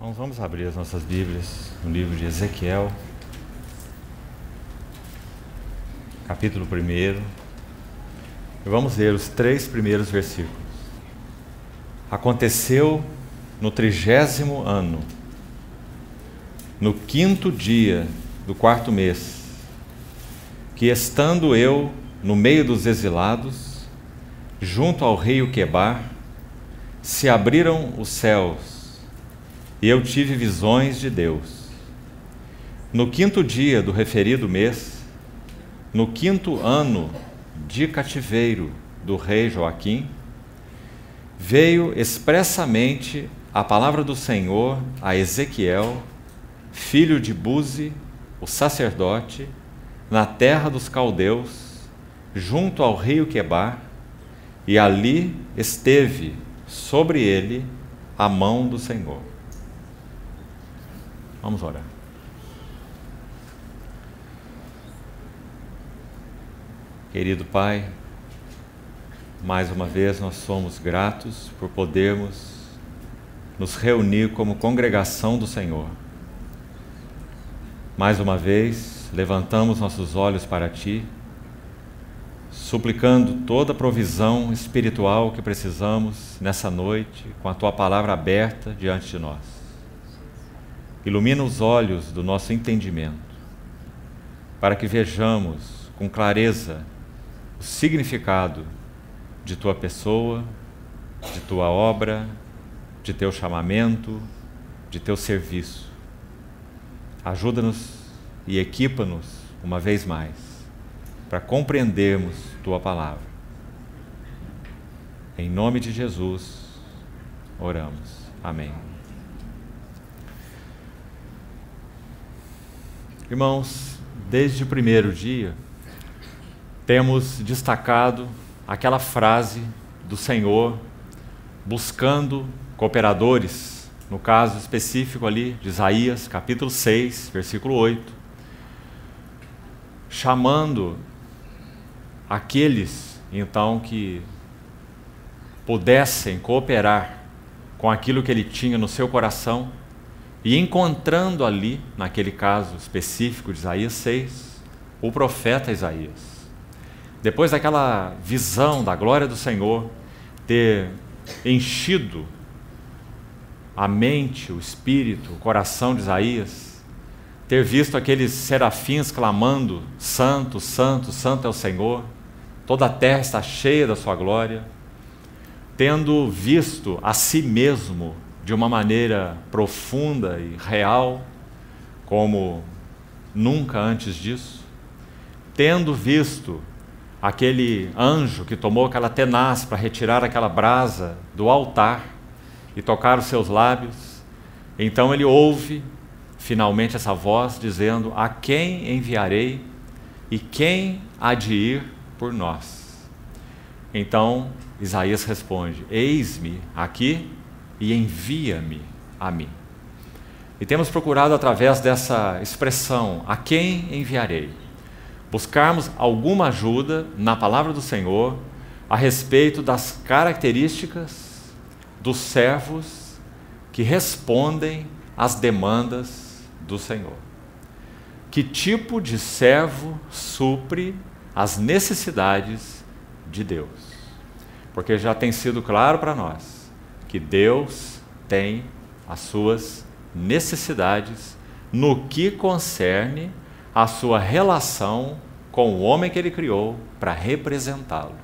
Então vamos abrir as nossas Bíblias no livro de Ezequiel, capítulo 1, e vamos ler os 3 primeiros versículos. Aconteceu no 30º ano, no 5º dia do 4º mês, que estando eu no meio dos exilados, junto ao rio Quebar, se abriram os céus, e eu tive visões de Deus. No 5º dia do referido mês, no 5º ano de cativeiro do rei Joaquim, veio expressamente a palavra do Senhor a Ezequiel, filho de Buzi, o sacerdote, na terra dos caldeus, junto ao rio Quebar, e ali esteve sobre ele a mão do Senhor. Vamos orar. Querido Pai, mais uma vez nós somos gratos por podermos nos reunir como congregação do Senhor. Mais uma vez, levantamos nossos olhos para Ti, suplicando toda a provisão espiritual que precisamos nessa noite, com a Tua palavra aberta diante de nós. Ilumina os olhos do nosso entendimento, para que vejamos com clareza o significado de Tua pessoa, de Tua obra, de Teu chamamento, de Teu serviço. Ajuda-nos e equipa-nos uma vez mais, para compreendermos Tua palavra. Em nome de Jesus, oramos. Amém. Irmãos, desde o primeiro dia, temos destacado aquela frase do Senhor buscando cooperadores, no caso específico ali de Isaías, capítulo 6, versículo 8, chamando aqueles, então, que pudessem cooperar com aquilo que ele tinha no seu coração, e encontrando ali, naquele caso específico de Isaías 6, o profeta Isaías. Depois daquela visão da glória do Senhor ter enchido a mente, o espírito, o coração de Isaías, ter visto aqueles serafins clamando: Santo, Santo, Santo é o Senhor, toda a terra está cheia da sua glória, tendo visto a si mesmo de uma maneira profunda e real, como nunca antes disso, tendo visto aquele anjo que tomou aquela tenaz para retirar aquela brasa do altar e tocar os seus lábios, então ele ouve finalmente essa voz dizendo: a quem enviarei e quem há de ir por nós? Então Isaías responde: eis-me aqui e envia-me a mim. E temos procurado, através dessa expressão, a quem enviarei, buscarmos alguma ajuda na palavra do Senhor a respeito das características dos servos que respondem às demandas do Senhor. Que tipo de servo supre as necessidades de Deus? Porque já tem sido claro para nós que Deus tem as suas necessidades no que concerne a sua relação com o homem que Ele criou para representá-lo.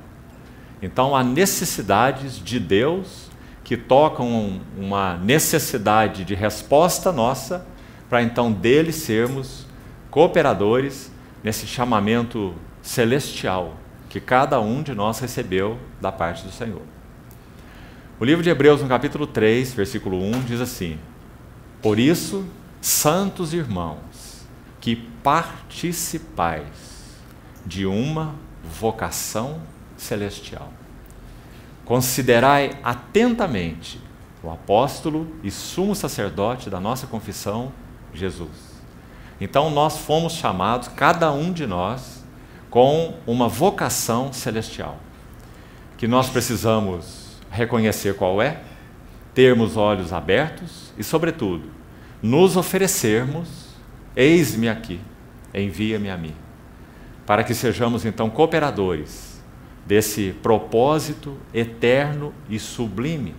Então há necessidades de Deus que tocam uma necessidade de resposta nossa, para então dele sermos cooperadores nesse chamamento celestial que cada um de nós recebeu da parte do Senhor. O livro de Hebreus, no capítulo 3, versículo 1, diz assim: por isso, santos irmãos, que participais de uma vocação celestial, considerai atentamente o apóstolo e sumo sacerdote da nossa confissão, Jesus. Então nós fomos chamados, cada um de nós, com uma vocação celestial, que nós precisamos reconhecer qual é, termos olhos abertos e, sobretudo, nos oferecermos, eis-me aqui, envia-me a mim, para que sejamos então cooperadores desse propósito eterno e sublime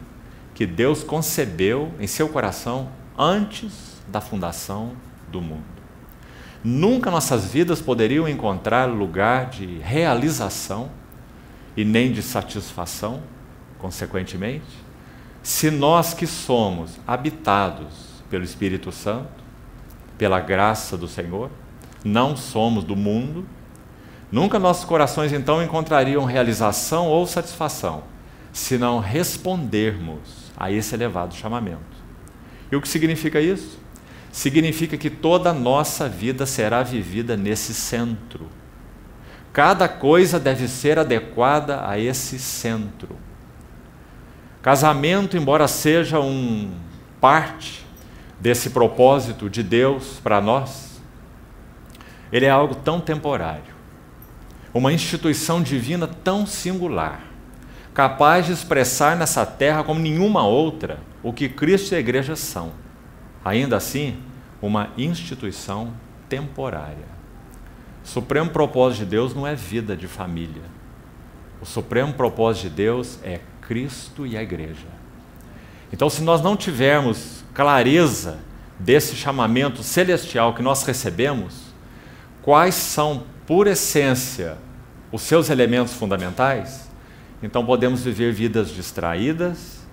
que Deus concebeu em seu coração antes da fundação do mundo. Nunca nossas vidas poderiam encontrar lugar de realização e nem de satisfação, consequentemente, se nós que somos habitados pelo Espírito Santo, pela graça do Senhor, não somos do mundo, nunca nossos corações então encontrariam realização ou satisfação, se não respondermos a esse elevado chamamento. E o que significa isso? Significa que toda a nossa vida será vivida nesse centro. Cada coisa deve ser adequada a esse centro. Casamento, embora seja parte desse propósito de Deus para nós, ele é algo tão temporário, uma instituição divina tão singular, capaz de expressar nessa terra como nenhuma outra o que Cristo e a Igreja são. Ainda assim, uma instituição temporária. O supremo propósito de Deus não é vida de família. O supremo propósito de Deus é Cristo e a Igreja. Então, se nós não tivermos clareza desse chamamento celestial que nós recebemos, quais são, por essência, os seus elementos fundamentais, então podemos viver vidas distraídas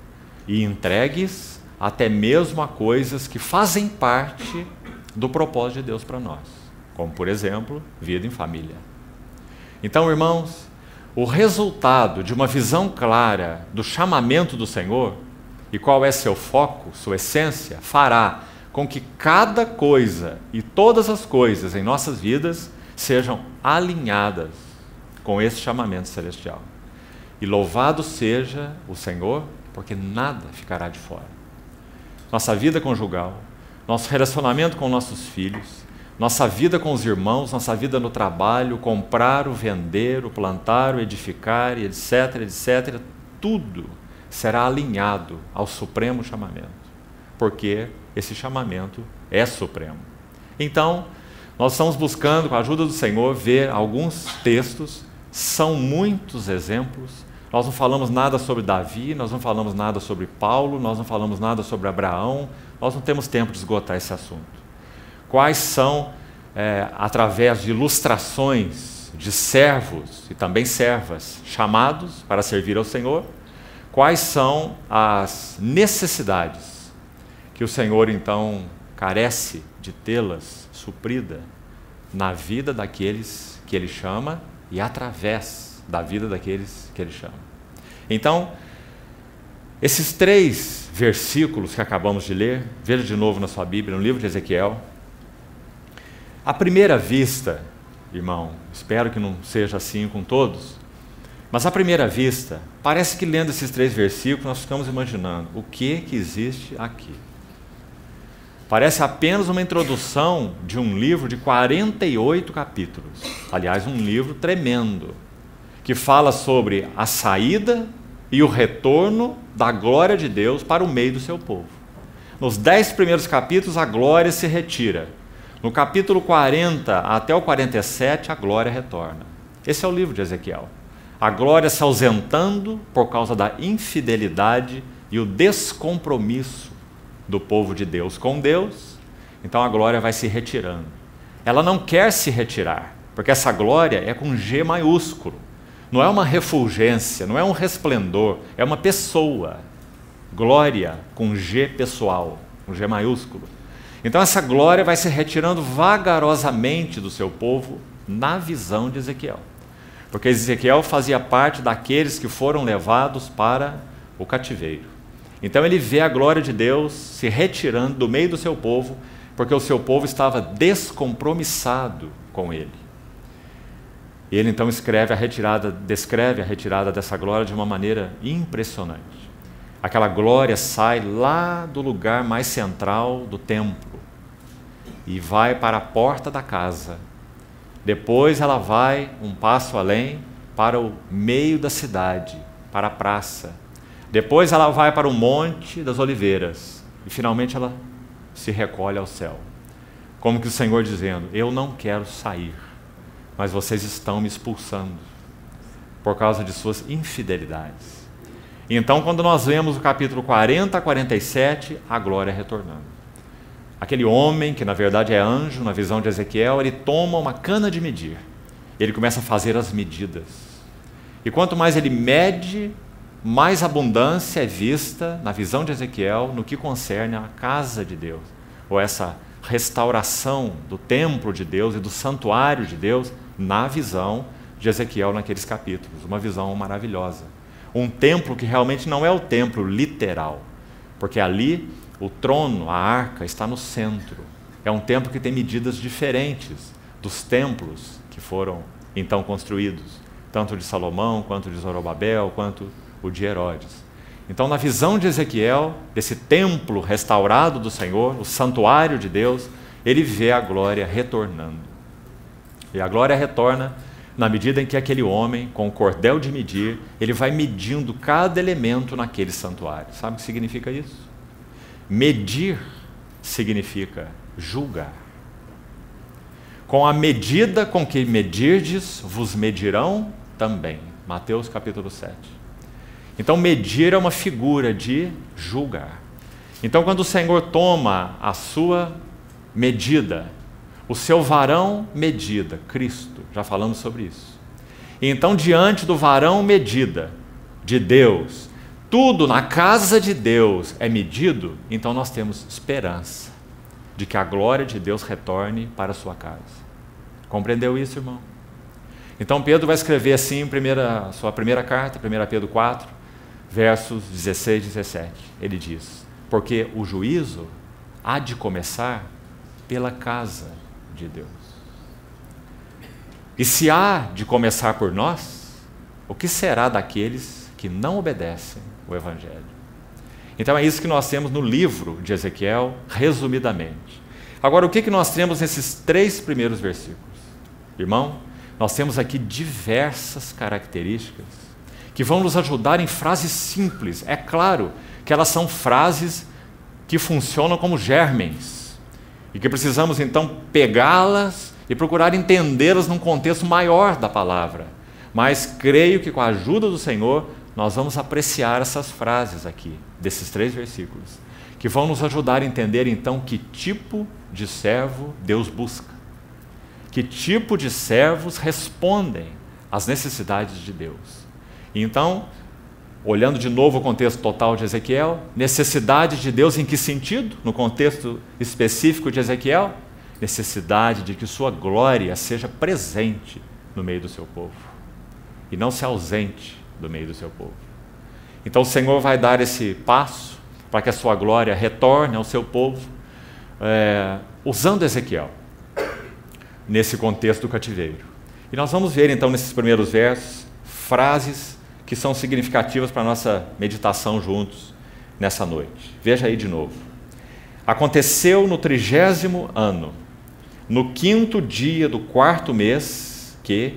e entregues até mesmo a coisas que fazem parte do propósito de Deus para nós, como, por exemplo, vida em família. Então, irmãos, o resultado de uma visão clara do chamamento do Senhor e qual é seu foco, sua essência, fará com que cada coisa e todas as coisas em nossas vidas sejam alinhadas com esse chamamento celestial. E louvado seja o Senhor, porque nada ficará de fora. Nossa vida conjugal, nosso relacionamento com nossos filhos, nossa vida com os irmãos, nossa vida no trabalho, comprar, o vender, o plantar, o edificar, e etc, etc, tudo será alinhado ao supremo chamamento, porque esse chamamento é supremo. Então, nós estamos buscando, com a ajuda do Senhor, ver alguns textos, são muitos exemplos. Nós não falamos nada sobre Davi, nós não falamos nada sobre Paulo, nós não falamos nada sobre Abraão, nós não temos tempo de esgotar esse assunto. Quais são, através de ilustrações de servos e também servas chamados para servir ao Senhor, quais são as necessidades que o Senhor então carece de tê-las suprida na vida daqueles que Ele chama e através da vida daqueles que Ele chama. Então, esses 3 versículos que acabamos de ler, veja de novo na sua Bíblia, no livro de Ezequiel. À primeira vista, irmão, espero que não seja assim com todos, mas à primeira vista, parece que lendo esses 3 versículos nós ficamos imaginando o que existe aqui. Parece apenas uma introdução de um livro de 48 capítulos, aliás, um livro tremendo, que fala sobre a saída e o retorno da glória de Deus para o meio do seu povo. Nos 10 primeiros capítulos, a glória se retira. No capítulo 40 até o 47, a glória retorna. Esse é o livro de Ezequiel. A glória se ausentando por causa da infidelidade e o descompromisso do povo de Deus com Deus. Então a glória vai se retirando. Ela não quer se retirar, porque essa glória é com G maiúsculo. Não é uma refulgência, não é um resplendor, é uma pessoa. Glória com G pessoal, com G maiúsculo. Então essa glória vai se retirando vagarosamente do seu povo na visão de Ezequiel. Porque Ezequiel fazia parte daqueles que foram levados para o cativeiro. Então ele vê a glória de Deus se retirando do meio do seu povo, porque o seu povo estava descompromissado com ele. E ele então descreve a retirada dessa glória de uma maneira impressionante. Aquela glória sai lá do lugar mais central do templo e vai para a porta da casa. Depois ela vai um passo além para o meio da cidade, para a praça. Depois ela vai para o Monte das Oliveiras e finalmente ela se recolhe ao céu. Como que o Senhor dizendo: eu não quero sair, mas vocês estão me expulsando por causa de suas infidelidades. Então, quando nós vemos o capítulo 40 a 47, a glória retornando. Aquele homem, que na verdade é anjo, na visão de Ezequiel, ele toma uma cana de medir. Ele começa a fazer as medidas. E quanto mais ele mede, mais abundância é vista, na visão de Ezequiel, no que concerne à casa de Deus, ou essa restauração do templo de Deus e do santuário de Deus, na visão de Ezequiel naqueles capítulos. Uma visão maravilhosa. Um templo que realmente não é o templo literal, porque ali o trono, a arca, está no centro. É um templo que tem medidas diferentes dos templos que foram então construídos, tanto de Salomão, quanto de Zorobabel, quanto o de Herodes. Então, na visão de Ezequiel, desse templo restaurado do Senhor, o santuário de Deus, ele vê a glória retornando. E a glória retorna na medida em que aquele homem, com o cordel de medir, ele vai medindo cada elemento naquele santuário. Sabe o que significa isso? Medir significa julgar. Com a medida com que medirdes, vos medirão também. Mateus capítulo 7. Então, medir é uma figura de julgar. Então, quando o Senhor toma a sua medida, o seu varão medida, Cristo, já falamos sobre isso. E então, diante do varão medida de Deus, tudo na casa de Deus é medido, então nós temos esperança de que a glória de Deus retorne para a sua casa. Compreendeu isso, irmão? Então Pedro vai escrever assim sua primeira carta, 1 Pedro 4, versos 16 e 17. Ele diz: porque o juízo há de começar pela casa de Deus. E se há de começar por nós, o que será daqueles que não obedecem o Evangelho? Então é isso que nós temos no livro de Ezequiel, resumidamente. Agora, o que nós temos nesses 3 primeiros versículos? Irmão, nós temos aqui diversas características que vão nos ajudar em frases simples. É claro que elas são frases que funcionam como germens e que precisamos então pegá-las e procurar entendê-las num contexto maior da palavra. Mas creio que com a ajuda do Senhor nós vamos apreciar essas frases aqui, desses 3 versículos, que vão nos ajudar a entender então que tipo de servo Deus busca, que tipo de servos respondem às necessidades de Deus. Então, olhando de novo o contexto total de Ezequiel, necessidade de Deus em que sentido? No contexto específico de Ezequiel, necessidade de que sua glória seja presente no meio do seu povo e não se ausente do meio do seu povo. Então o Senhor vai dar esse passo para que a sua glória retorne ao seu povo, usando Ezequiel nesse contexto do cativeiro. E nós vamos ver então nesses primeiros versos frases que são significativas para a nossa meditação juntos nessa noite. Veja aí de novo. Aconteceu no 30º ano, no 5º dia do 4º mês, que,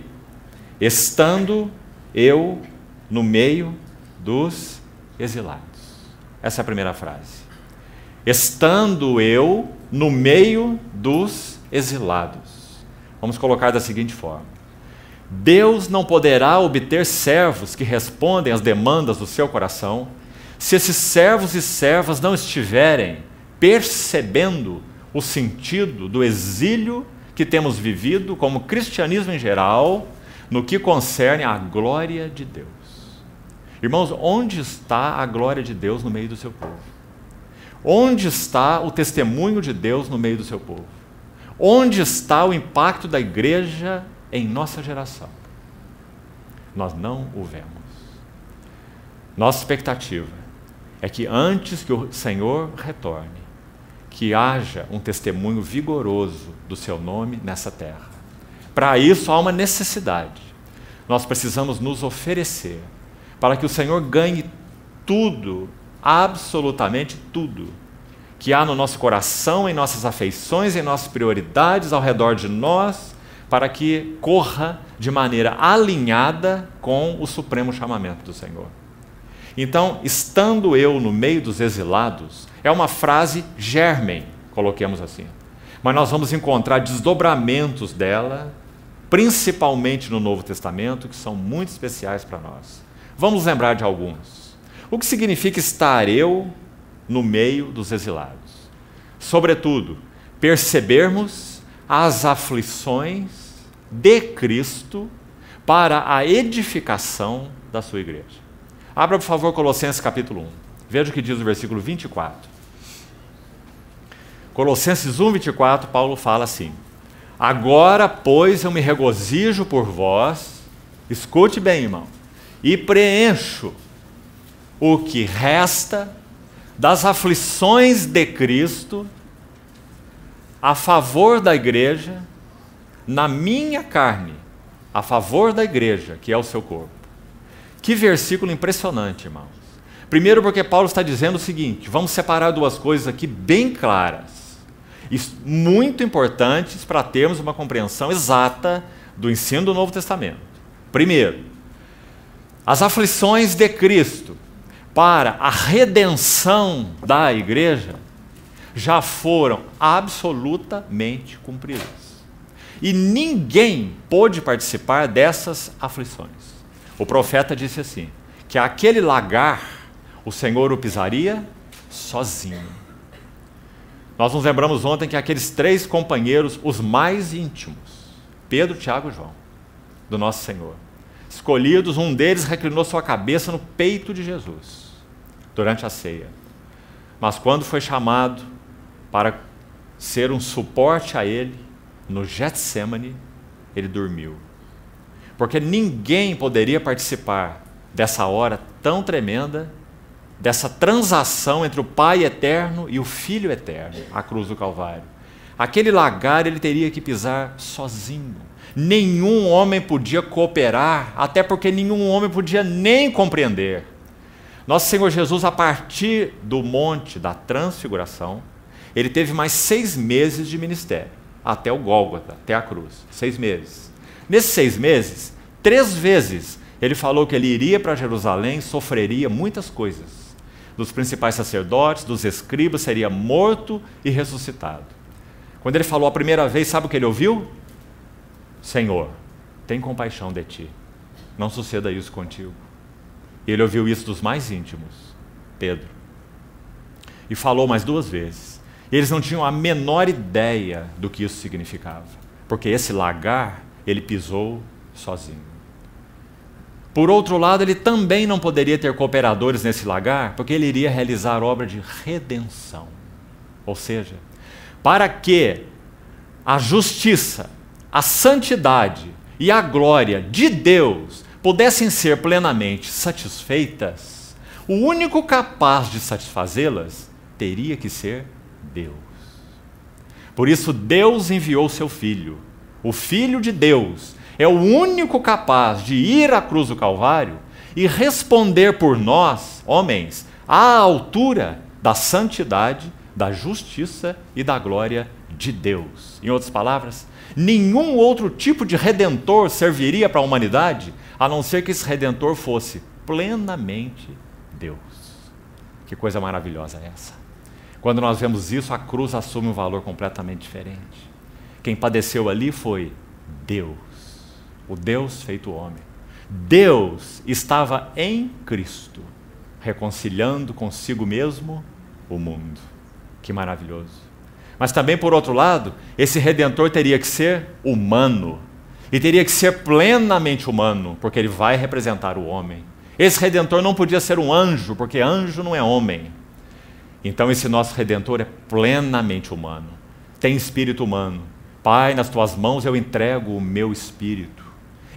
estando eu no meio dos exilados. Essa é a primeira frase. Estando eu no meio dos exilados. Vamos colocar da seguinte forma: Deus não poderá obter servos que respondem às demandas do seu coração se esses servos e servas não estiverem percebendo o sentido do exílio que temos vivido como cristianismo em geral, no que concerne à glória de Deus. Irmãos, onde está a glória de Deus no meio do seu povo? Onde está o testemunho de Deus no meio do seu povo? Onde está o impacto da igreja em nossa geração? Nós não o vemos. Nossa expectativa é que antes que o Senhor retorne, que haja um testemunho vigoroso do seu nome nessa terra. Para isso há uma necessidade. Nós precisamos nos oferecer para que o Senhor ganhe tudo, absolutamente tudo, que há no nosso coração, em nossas afeições, em nossas prioridades ao redor de nós, para que corra de maneira alinhada com o supremo chamamento do Senhor. Então, estando eu no meio dos exilados, é uma frase germen, coloquemos assim. Mas nós vamos encontrar desdobramentos dela, principalmente no Novo Testamento, que são muito especiais para nós. Vamos lembrar de alguns. O que significa estar eu no meio dos exilados? Sobretudo, percebermos as aflições de Cristo para a edificação da sua igreja. Abra, por favor, Colossenses capítulo 1. Veja o que diz o versículo 24. Colossenses 1, 24, Paulo fala assim: agora, pois, eu me regozijo por vós, escute bem, irmão, e preencho o que resta das aflições de Cristo a favor da igreja, na minha carne, a favor da igreja, que é o seu corpo. Que versículo impressionante, irmãos. Primeiro porque Paulo está dizendo o seguinte, vamos separar duas coisas aqui bem claras, e muito importantes para termos uma compreensão exata do ensino do Novo Testamento. Primeiro, as aflições de Cristo para a redenção da igreja já foram absolutamente cumpridas. E ninguém pôde participar dessas aflições. O profeta disse assim, que aquele lagar o Senhor o pisaria sozinho. Nós nos lembramos ontem que aqueles três companheiros, os mais íntimos, Pedro, Tiago e João, do nosso Senhor, escolhidos, um deles reclinou sua cabeça no peito de Jesus, durante a ceia. Mas quando foi chamado para ser um suporte a ele, no Getsêmani, ele dormiu. Porque ninguém poderia participar dessa hora tão tremenda, dessa transação entre o Pai eterno e o Filho eterno, a cruz do Calvário. Aquele lagar ele teria que pisar sozinho. Nenhum homem podia cooperar, até porque nenhum homem podia nem compreender. Nosso Senhor Jesus, a partir do monte da transfiguração, ele teve mais 6 meses de ministério, até o Gólgota, até a cruz, 6 meses. Nesses 6 meses, 3 vezes, ele falou que ele iria para Jerusalém, sofreria muitas coisas. Dos principais sacerdotes, dos escribas, seria morto e ressuscitado. Quando ele falou a primeira vez, sabe o que ele ouviu? Senhor, tem compaixão de ti, não suceda isso contigo. E ele ouviu isso dos mais íntimos, Pedro. E falou mais 2 vezes. Eles não tinham a menor ideia do que isso significava, porque esse lagar ele pisou sozinho. Por outro lado, ele também não poderia ter cooperadores nesse lagar, porque ele iria realizar obra de redenção. Ou seja, para que a justiça, a santidade e a glória de Deus pudessem ser plenamente satisfeitas, o único capaz de satisfazê-las teria que ser Deus. Por isso Deus enviou seu Filho. O Filho de Deus é o único capaz de ir à cruz do Calvário e responder por nós, homens, à altura da santidade, da justiça e da glória de Deus. Em outras palavras, nenhum outro tipo de redentor serviria para a humanidade, a não ser que esse redentor fosse plenamente Deus. Que coisa maravilhosa é essa! Quando nós vemos isso, a cruz assume um valor completamente diferente. Quem padeceu ali foi Deus, o Deus feito homem. Deus estava em Cristo, reconciliando consigo mesmo o mundo. Que maravilhoso! Mas também, por outro lado, esse Redentor teria que ser humano, e teria que ser plenamente humano, porque ele vai representar o homem. Esse Redentor não podia ser um anjo, porque anjo não é homem. Então esse nosso Redentor é plenamente humano, tem espírito humano. Pai, nas tuas mãos eu entrego o meu espírito.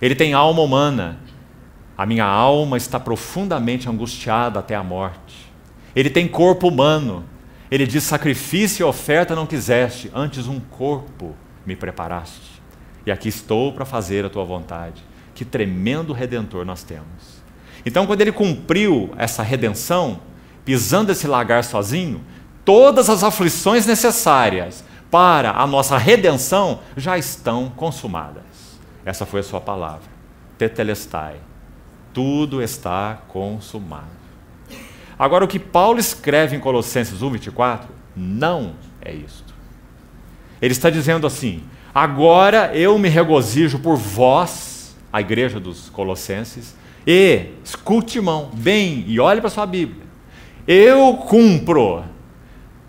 Ele tem alma humana. A minha alma está profundamente angustiada até a morte. Ele tem corpo humano. Ele diz, sacrifício e oferta não quiseste, antes um corpo me preparaste. E aqui estou para fazer a tua vontade. Que tremendo Redentor nós temos. Então, quando ele cumpriu essa redenção, pisando esse lagar sozinho, todas as aflições necessárias para a nossa redenção já estão consumadas. Essa foi a sua palavra. Tetelestai. Tudo está consumado. Agora, o que Paulo escreve em Colossenses 1:24 não é isto. Ele está dizendo assim: agora eu me regozijo por vós, a igreja dos Colossenses, e, escute, irmão, bem, e olhe para a sua Bíblia, eu cumpro,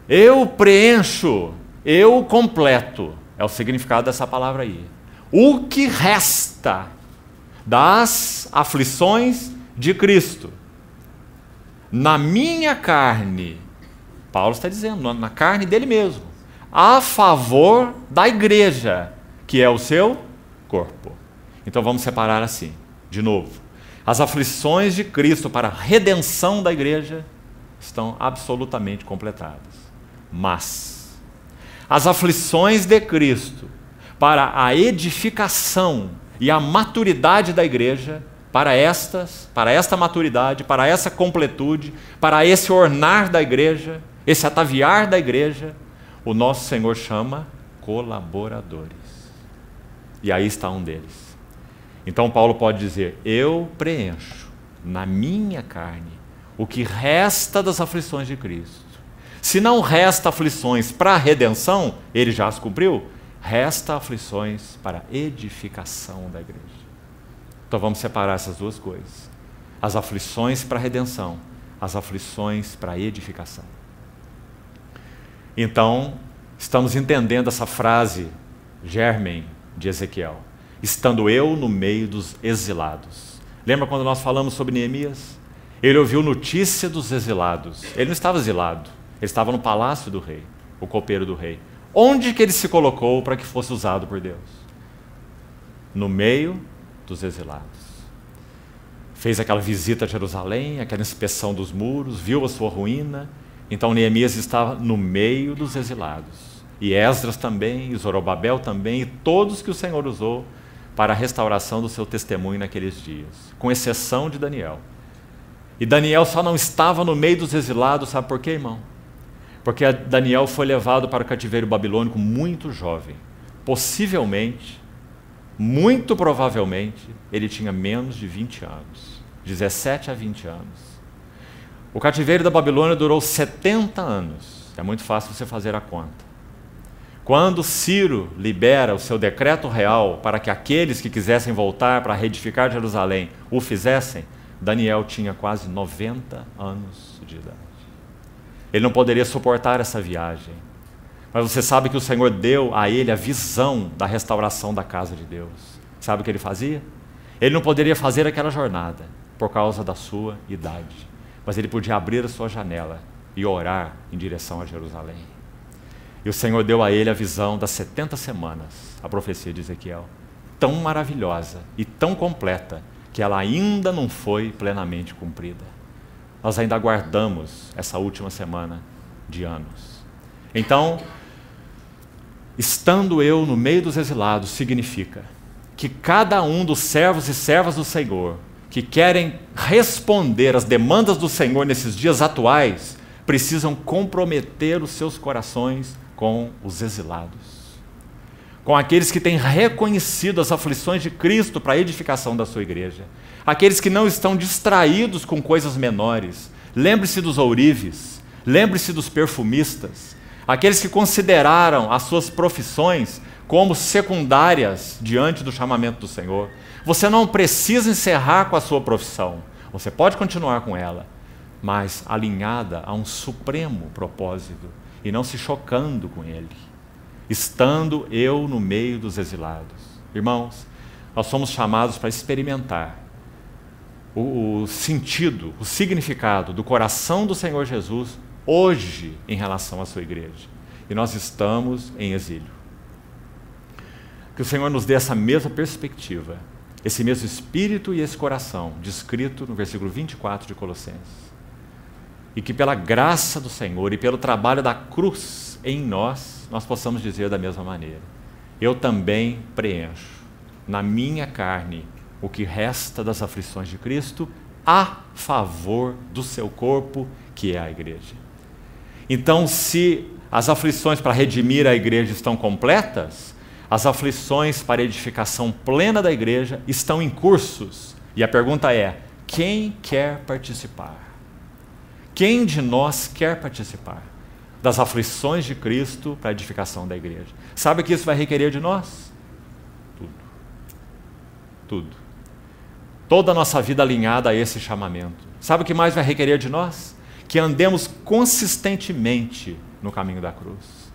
eu preencho, eu completo, é o significado dessa palavra aí, o que resta das aflições de Cristo, na minha carne, Paulo está dizendo, na carne dele mesmo, a favor da igreja, que é o seu corpo. Então vamos separar assim, de novo. As aflições de Cristo para a redenção da igreja estão absolutamente completadas. Mas as aflições de Cristo para a edificação e a maturidade da igreja, para esta maturidade, para essa completude, para esse ornar da igreja, esse ataviar da igreja, o nosso Senhor chama colaboradores. E aí está um deles. Então Paulo pode dizer: eu preencho na minha carne o que resta das aflições de Cristo. Se não resta aflições para a redenção, ele já as cumpriu, resta aflições para a edificação da igreja. Então vamos separar essas duas coisas. As aflições para a redenção, as aflições para a edificação. Então, estamos entendendo essa frase germen de Ezequiel. Estando eu no meio dos exilados. Lembra quando nós falamos sobre Neemias? Ele ouviu notícia dos exilados. Ele não estava exilado, ele estava no palácio do rei, o copeiro do rei. Onde que ele se colocou para que fosse usado por Deus? No meio dos exilados. Fez aquela visita a Jerusalém, aquela inspeção dos muros, viu a sua ruína. Então Neemias estava no meio dos exilados. E Esdras também, e Zorobabel também, e todos que o Senhor usou para a restauração do seu testemunho naqueles dias, com exceção de Daniel. E Daniel só não estava no meio dos exilados, sabe por quê, irmão? Porque Daniel foi levado para o cativeiro babilônico muito jovem. Possivelmente, muito provavelmente, ele tinha menos de 20 anos, 17 a 20 anos. O cativeiro da Babilônia durou 70 anos, é muito fácil você fazer a conta. Quando Ciro libera o seu decreto real para que aqueles que quisessem voltar para reedificar Jerusalém o fizessem, Daniel tinha quase 90 anos de idade. Ele não poderia suportar essa viagem. Mas você sabe que o Senhor deu a ele a visão da restauração da casa de Deus. Sabe o que ele fazia? Ele não poderia fazer aquela jornada por causa da sua idade. Mas ele podia abrir a sua janela e orar em direção a Jerusalém. E o Senhor deu a ele a visão das 70 semanas, a profecia de Ezequiel, tão maravilhosa e tão completa, que ela ainda não foi plenamente cumprida. Nós ainda aguardamos essa última semana de anos. Então, estando eu no meio dos exilados, significa que cada um dos servos e servas do Senhor, que querem responder às demandas do Senhor nesses dias atuais, precisam comprometer os seus corações com os exilados, com aqueles que têm reconhecido as aflições de Cristo para a edificação da sua igreja, aqueles que não estão distraídos com coisas menores. Lembre-se dos ourives, lembre-se dos perfumistas, aqueles que consideraram as suas profissões como secundárias diante do chamamento do Senhor. Você não precisa encerrar com a sua profissão, você pode continuar com ela, mas alinhada a um supremo propósito e não se chocando com ele. Estando eu no meio dos exilados. Irmãos, nós somos chamados para experimentar o sentido, o significado do coração do Senhor Jesus hoje em relação à sua igreja. E nós estamos em exílio. Que o Senhor nos dê essa mesma perspectiva, esse mesmo espírito e esse coração, descrito no versículo 24 de Colossenses. E que pela graça do Senhor e pelo trabalho da cruz em nós, nós possamos dizer da mesma maneira: eu também preencho na minha carne o que resta das aflições de Cristo a favor do seu corpo, que é a igreja. Então, se as aflições para redimir a igreja estão completas, as aflições para a edificação plena da igreja estão em cursos. E a pergunta é: quem quer participar? Quem de nós quer participar das aflições de Cristo para a edificação da igreja? Sabe o que isso vai requerer de nós? Tudo. Tudo. Toda a nossa vida alinhada a esse chamamento. Sabe o que mais vai requerer de nós? Que andemos consistentemente no caminho da cruz.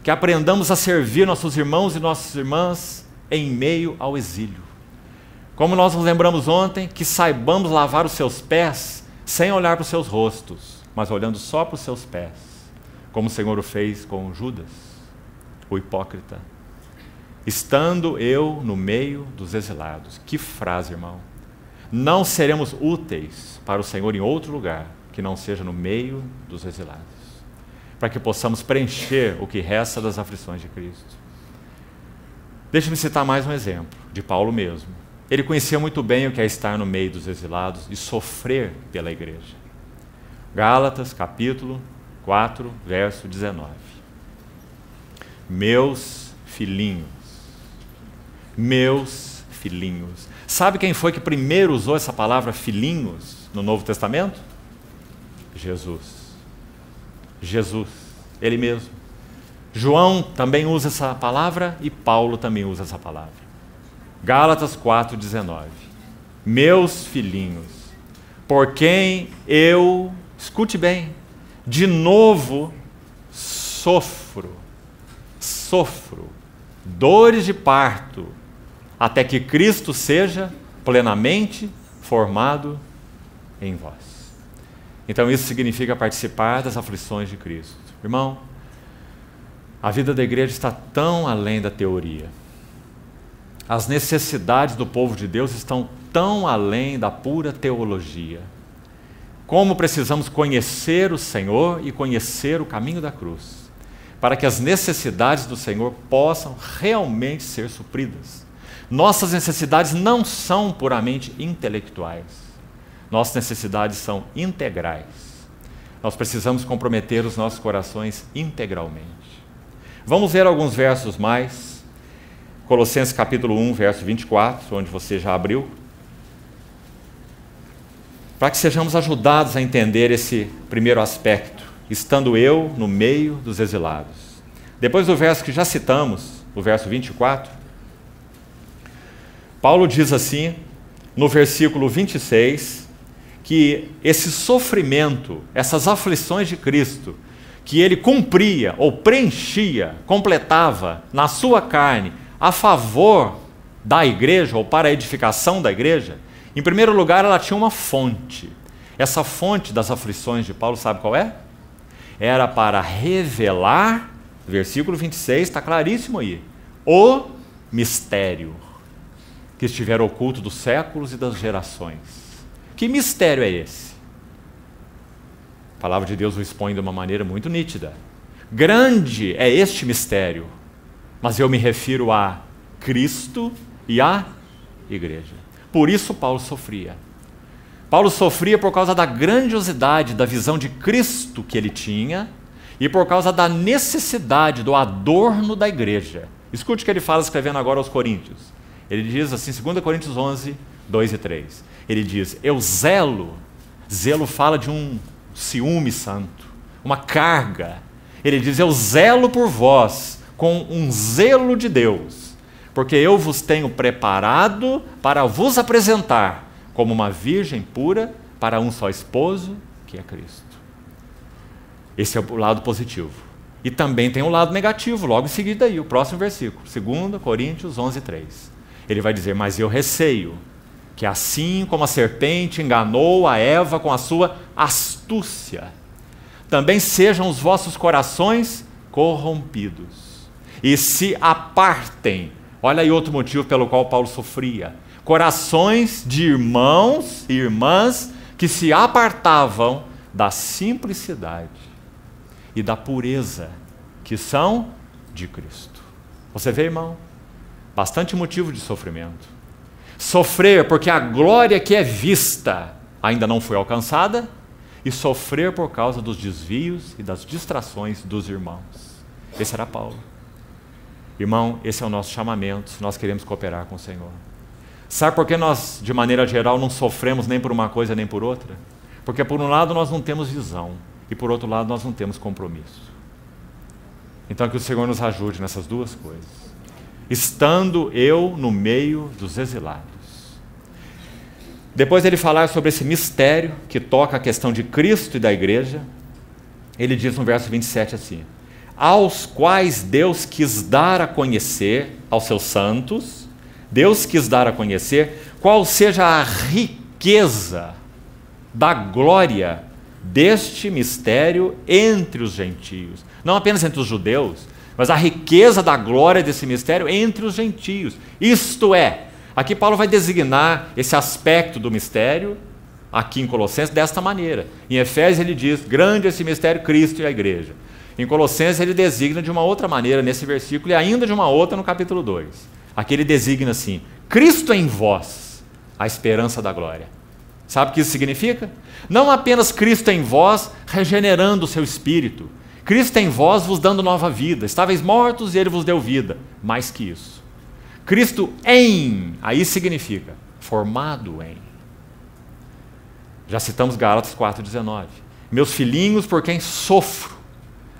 Que aprendamos a servir nossos irmãos e nossas irmãs em meio ao exílio. Como nós nos lembramos ontem, que saibamos lavar os seus pés sem olhar para os seus rostos, mas olhando só para os seus pés, como o Senhor o fez com Judas, o hipócrita. Estando eu no meio dos exilados. Que frase, irmão! Não seremos úteis para o Senhor em outro lugar que não seja no meio dos exilados, para que possamos preencher o que resta das aflições de Cristo. Deixe-me citar mais um exemplo, de Paulo mesmo. Ele conhecia muito bem o que é estar no meio dos exilados e sofrer pela igreja. Gálatas, capítulo 4, verso 19. Meus filhinhos. Sabe quem foi que primeiro usou essa palavra filhinhos no Novo Testamento? Jesus, ele mesmo. João também usa essa palavra e Paulo também usa essa palavra. Gálatas 4,19. Meus filhinhos, por quem eu, escute bem, de novo sofro dores de parto, até que Cristo seja plenamente formado em vós. Então isso significa participar das aflições de Cristo. Irmão, a vida da igreja está tão além da teoria. As necessidades do povo de Deus estão tão além da pura teologia. Como precisamos conhecer o Senhor e conhecer o caminho da cruz, para que as necessidades do Senhor possam realmente ser supridas. Nossas necessidades não são puramente intelectuais. Nossas necessidades são integrais. Nós precisamos comprometer os nossos corações integralmente. Vamos ver alguns versos mais. Colossenses capítulo 1, verso 24, onde você já abriu. Para que sejamos ajudados a entender esse primeiro aspecto, estando eu no meio dos exilados. Depois do verso que já citamos, o verso 24, Paulo diz assim, no versículo 26, que esse sofrimento, essas aflições de Cristo, que ele cumpria ou preenchia, completava na sua carne a favor da igreja ou para a edificação da igreja, em primeiro lugar ela tinha uma fonte. Essa fonte das aflições de Paulo, sabe qual é? Era para revelar, versículo 26, está claríssimo aí, o mistério que estiver oculto dos séculos e das gerações. Que mistério é esse? A palavra de Deus o expõe de uma maneira muito nítida. Grande é este mistério, mas eu me refiro a Cristo e à igreja. Por isso Paulo sofria. Paulo sofria por causa da grandiosidade da visão de Cristo que ele tinha e por causa da necessidade do adorno da igreja. Escute o que ele fala escrevendo agora aos Coríntios. Ele diz assim, 2 Coríntios 11, 2 e 3. Ele diz, eu zelo fala de um ciúme santo, uma carga. Ele diz, eu zelo por vós com um zelo de Deus, porque eu vos tenho preparado para vos apresentar como uma virgem pura para um só esposo, que é Cristo. Esse é o lado positivo. E também tem o lado negativo, logo em seguida aí, o próximo versículo, 2 Coríntios 11, 3. Ele vai dizer, mas eu receio que assim como a serpente enganou a Eva com a sua astúcia, também sejam os vossos corações corrompidos e se apartem. Olha aí outro motivo pelo qual Paulo sofria. Corações de irmãos e irmãs que se apartavam da simplicidade e da pureza que são de Cristo. Você vê, irmão? Bastante motivo de sofrimento. Sofrer porque a glória que é vista ainda não foi alcançada e sofrer por causa dos desvios e das distrações dos irmãos. Esse era Paulo. Irmão, esse é o nosso chamamento se nós queremos cooperar com o Senhor. Sabe por que nós, de maneira geral, não sofremos nem por uma coisa nem por outra? Porque por um lado nós não temos visão e por outro lado nós não temos compromisso. Então que o Senhor nos ajude nessas duas coisas. Estando eu no meio dos exilados. Depois ele falar sobre esse mistério que toca a questão de Cristo e da igreja, ele diz no verso 27 assim: aos quais Deus quis dar a conhecer, aos seus santos, Deus quis dar a conhecer qual seja a riqueza da glória deste mistério entre os gentios. Não apenas entre os judeus, mas a riqueza da glória desse mistério entre os gentios. Isto é, aqui Paulo vai designar esse aspecto do mistério, aqui em Colossenses, desta maneira. Em Efésios ele diz, grande esse mistério, Cristo e a igreja. Em Colossenses ele designa de uma outra maneira nesse versículo e ainda de uma outra no capítulo 2. Aqui ele designa assim, Cristo em vós, a esperança da glória. Sabe o que isso significa? Não apenas Cristo em vós, regenerando o seu espírito. Cristo em vós, vos dando nova vida. Estáveis mortos e ele vos deu vida. Mais que isso. Cristo em, aí significa formado em. Já citamos Gálatas 4,19. Meus filhinhos, por quem sofro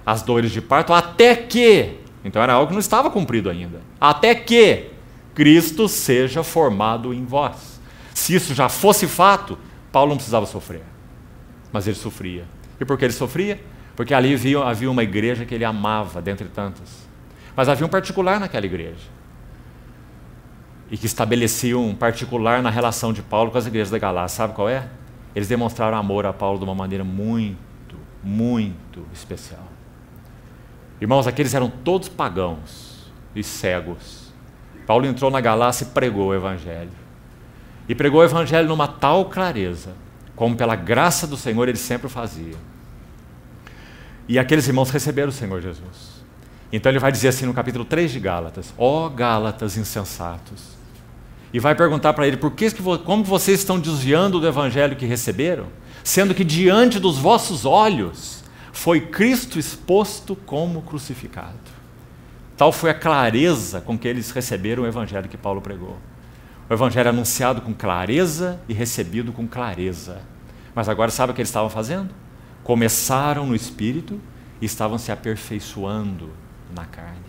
as dores de parto, até que, então era algo que não estava cumprido ainda, até que Cristo seja formado em vós. Se isso já fosse fato, Paulo não precisava sofrer, mas ele sofria. E por que ele sofria? Porque ali havia uma igreja que ele amava, dentre tantas. Mas havia um particular naquela igreja, e que estabelecia um particular na relação de Paulo com as igrejas da Galácia. Sabe qual é? Eles demonstraram amor a Paulo de uma maneira muito, muito especial. Irmãos, aqueles eram todos pagãos e cegos. Paulo entrou na Galácia e pregou o evangelho. E pregou o evangelho numa tal clareza, como pela graça do Senhor ele sempre fazia. E aqueles irmãos receberam o Senhor Jesus. Então ele vai dizer assim no capítulo 3 de Gálatas, ó Gálatas insensatos. E vai perguntar para ele, como vocês estão desviando do evangelho que receberam, sendo que diante dos vossos olhos foi Cristo exposto como crucificado. Tal foi a clareza com que eles receberam o evangelho que Paulo pregou. O evangelho anunciado com clareza e recebido com clareza. Mas agora sabe o que eles estavam fazendo? Começaram no espírito e estavam se aperfeiçoando na carne.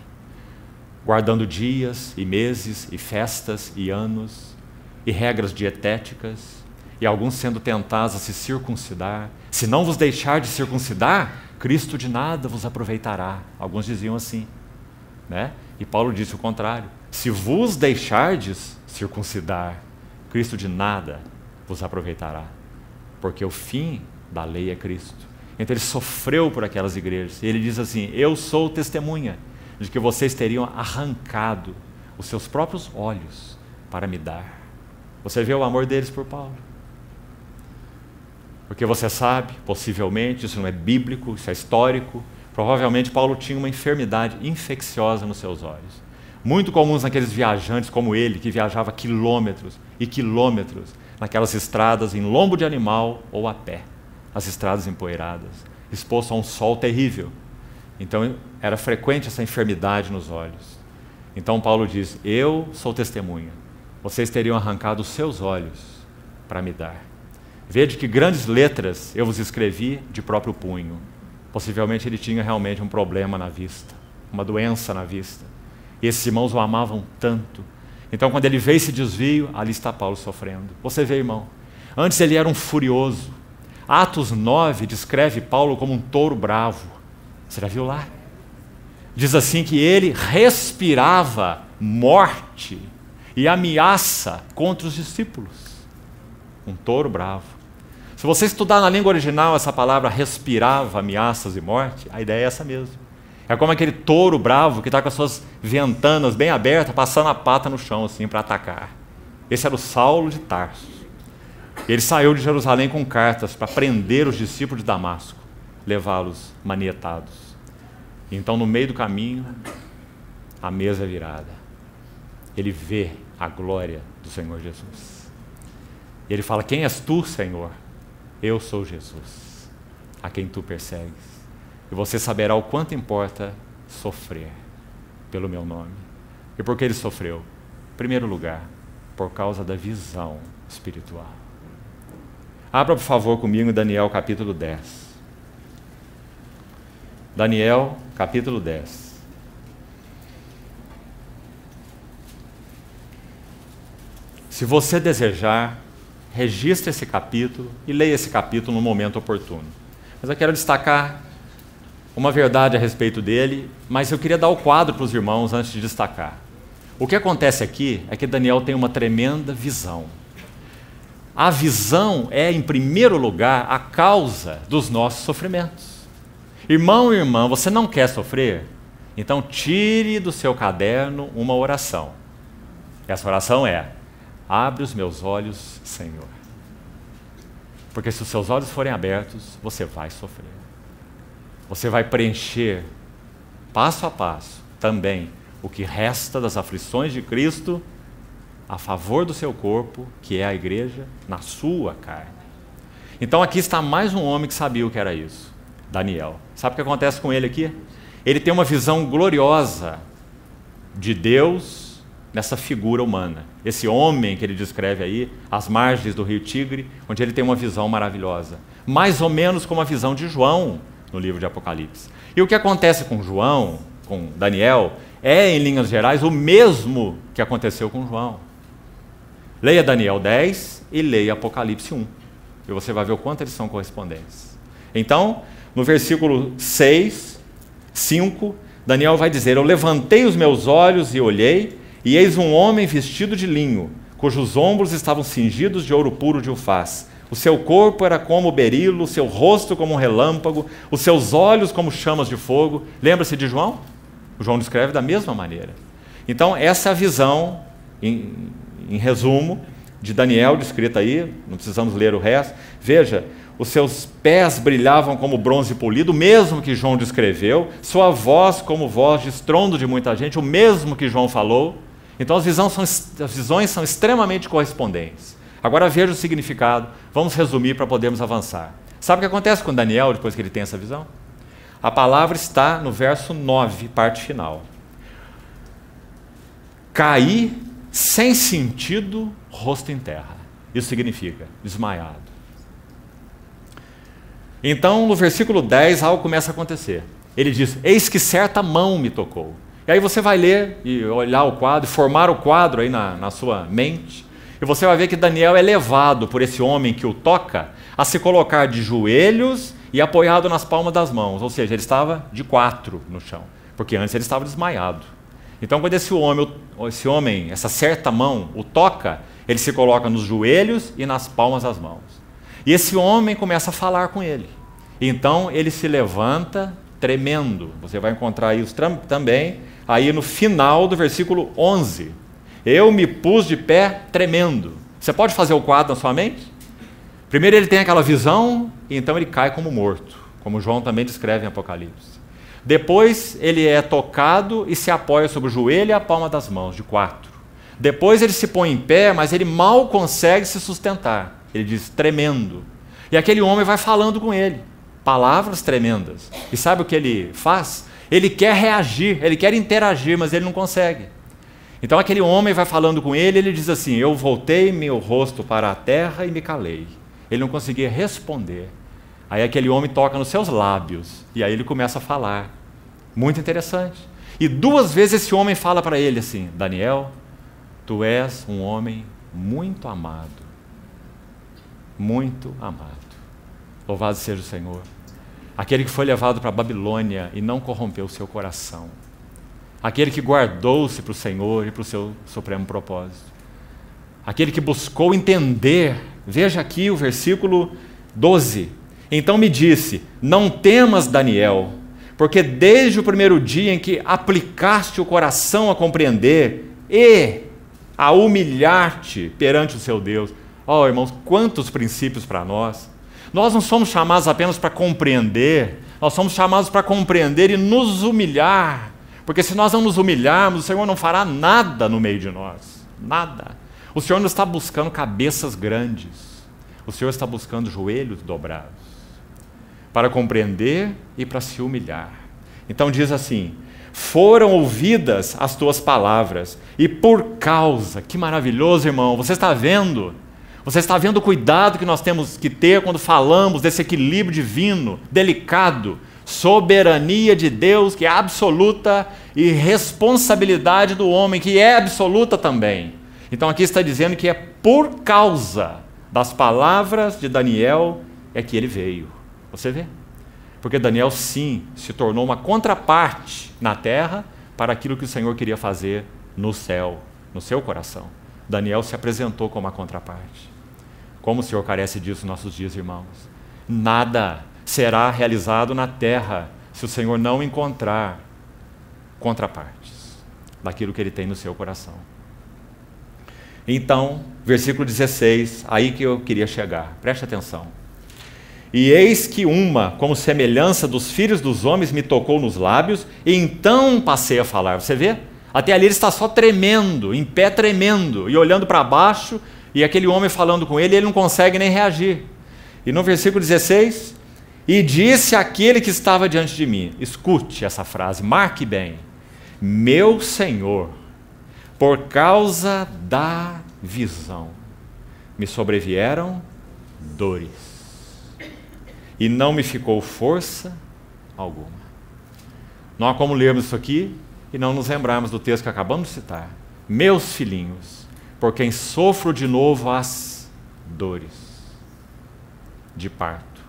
Guardando dias e meses e festas e anos e regras dietéticas e alguns sendo tentados a se circuncidar. Se não vos deixar de circuncidar, Cristo de nada vos aproveitará. Alguns diziam assim, né? E Paulo disse o contrário. Se vos deixardes circuncidar, Cristo de nada vos aproveitará, porque o fim da lei é Cristo. Então ele sofreu por aquelas igrejas, e ele diz assim, eu sou testemunha de que vocês teriam arrancado os seus próprios olhos para me dar. Você vê o amor deles por Paulo? Porque você sabe, possivelmente, isso não é bíblico, isso é histórico, provavelmente Paulo tinha uma enfermidade infecciosa nos seus olhos. Muito comuns naqueles viajantes como ele, que viajava quilômetros e quilômetros naquelas estradas em lombo de animal ou a pé, as estradas empoeiradas, exposto a um sol terrível. Então era frequente essa enfermidade nos olhos. Então Paulo diz, eu sou testemunha, vocês teriam arrancado os seus olhos para me dar. Vede que grandes letras eu vos escrevi de próprio punho. Possivelmente ele tinha realmente um problema na vista, uma doença na vista. E esses irmãos o amavam tanto. Então, quando ele vê esse desvio, ali está Paulo sofrendo. Você vê, irmão, antes ele era um furioso. Atos 9 descreve Paulo como um touro bravo. Você já viu lá? Diz assim que ele respirava morte e ameaça contra os discípulos. Um touro bravo. Se você estudar na língua original essa palavra respirava ameaças e morte, a ideia é essa mesmo. É como aquele touro bravo que está com as suas ventanas bem abertas, passando a pata no chão assim para atacar. Esse era o Saulo de Tarso. Ele saiu de Jerusalém com cartas para prender os discípulos de Damasco, levá-los manietados. Então, no meio do caminho, a mesa é virada. Ele vê a glória do Senhor Jesus. E ele fala, quem és tu, Senhor? Eu sou Jesus, a quem tu persegues. E você saberá o quanto importa sofrer pelo meu nome. E por que ele sofreu? Em primeiro lugar, por causa da visão espiritual. Abra, por favor, comigo em Daniel capítulo 10. Daniel capítulo 10. Se você desejar, registre esse capítulo e leia esse capítulo no momento oportuno. Mas eu quero destacar uma verdade a respeito dele, mas eu queria dar o quadro para os irmãos antes de destacar. O que acontece aqui é que Daniel tem uma tremenda visão. A visão é, em primeiro lugar, a causa dos nossos sofrimentos. Irmão e irmã, você não quer sofrer? Então tire do seu caderno uma oração. Essa oração é: abre os meus olhos, Senhor. Porque se os seus olhos forem abertos, você vai sofrer. Você vai preencher, passo a passo, também o que resta das aflições de Cristo a favor do seu corpo, que é a igreja, na sua carne. Então aqui está mais um homem que sabia o que era isso, Daniel. Sabe o que acontece com ele aqui? Ele tem uma visão gloriosa de Deus nessa figura humana. Esse homem que ele descreve aí, às margens do rio Tigre, onde ele tem uma visão maravilhosa. Mais ou menos como a visão de João no livro de Apocalipse. E o que acontece com João, com Daniel, é, em linhas gerais, o mesmo que aconteceu com João. Leia Daniel 10 e leia Apocalipse 1. E você vai ver o quanto eles são correspondentes. Então, no versículo 6, 5, Daniel vai dizer: eu levantei os meus olhos e olhei, e eis um homem vestido de linho, cujos ombros estavam cingidos de ouro puro de Ufaz. O seu corpo era como berilo, o seu rosto como um relâmpago, os seus olhos como chamas de fogo. Lembra-se de João? O João descreve da mesma maneira. Então, essa é a visão, em resumo, de Daniel, descrita aí, não precisamos ler o resto. Veja, os seus pés brilhavam como bronze polido, o mesmo que João descreveu, sua voz como voz de estrondo de muita gente, o mesmo que João falou. Então as visões são extremamente correspondentes. Agora veja o significado, vamos resumir para podermos avançar. Sabe o que acontece com Daniel depois que ele tem essa visão? A palavra está no verso 9, parte final. Caí sem sentido, rosto em terra. Isso significa desmaiado. Então, no versículo 10, algo começa a acontecer. Ele diz: eis que certa mão me tocou. E aí você vai ler e olhar o quadro, formar o quadro aí na sua mente, e você vai ver que Daniel é levado por esse homem que o toca a se colocar de joelhos e apoiado nas palmas das mãos. Ou seja, ele estava de 4 no chão, porque antes ele estava desmaiado. Então, quando esse homem, essa certa mão, o toca, ele se coloca nos joelhos e nas palmas das mãos. E esse homem começa a falar com ele. Então, ele se levanta tremendo. Você vai encontrar isso também aí no final do versículo 11. Eu me pus de pé tremendo. Você pode fazer o quadro na sua mente? Primeiro ele tem aquela visão, e então ele cai como morto, como João também descreve em Apocalipse. Depois ele é tocado e se apoia sobre o joelho e a palma das mãos, de 4. Depois ele se põe em pé, mas ele mal consegue se sustentar. Ele diz tremendo. E aquele homem vai falando com ele, palavras tremendas. E sabe o que ele faz? Ele quer reagir, ele quer interagir, mas ele não consegue. Então aquele homem vai falando com ele, ele diz assim: eu voltei meu rosto para a terra e me calei. Ele não conseguia responder. Aí aquele homem toca nos seus lábios, e aí ele começa a falar. Muito interessante. E 2 vezes esse homem fala para ele assim: Daniel, tu és um homem muito amado. Muito amado. Louvado seja o Senhor. Aquele que foi levado para a Babilônia e não corrompeu o seu coração. Aquele que guardou-se para o Senhor e para o seu supremo propósito. Aquele que buscou entender. Veja aqui o versículo 12. Então me disse: não temas, Daniel, porque desde o primeiro dia em que aplicaste o coração a compreender e a humilhar-te perante o seu Deus. Oh, irmãos, quantos princípios para nós. Nós não somos chamados apenas para compreender, nós somos chamados para compreender e nos humilhar. Porque se nós não nos humilharmos, o Senhor não fará nada no meio de nós. Nada. O Senhor não está buscando cabeças grandes. O Senhor está buscando joelhos dobrados. Para compreender e para se humilhar. Então diz assim: foram ouvidas as tuas palavras, e por causa, que maravilhoso, irmão, você está vendo? Você está vendo o cuidado que nós temos que ter quando falamos desse equilíbrio divino, delicado, soberania de Deus, que é absoluta, e responsabilidade do homem, que é absoluta também. Então aqui está dizendo que é por causa das palavras de Daniel é que ele veio. Você vê? Porque Daniel, sim, se tornou uma contraparte na terra para aquilo que o Senhor queria fazer no céu, no seu coração. Daniel se apresentou como a contraparte. Como o Senhor carece disso nos nossos dias, irmãos? Nada será realizado na terra se o Senhor não encontrar contrapartes daquilo que Ele tem no seu coração. Então, versículo 16, aí que eu queria chegar. Preste atenção. E eis que uma, como semelhança dos filhos dos homens, me tocou nos lábios, e então passei a falar. Você vê? Até ali ele está só tremendo, em pé tremendo, e olhando para baixo, e aquele homem falando com ele, e ele não consegue nem reagir. E no versículo 16, e disse aquele que estava diante de mim, escute essa frase, marque bem, meu Senhor, por causa da visão, me sobrevieram dores, e não me ficou força alguma. Não há como lermos isso aqui e não nos lembrarmos do texto que acabamos de citar. Meus filhinhos, por quem sofro de novo as dores de parto,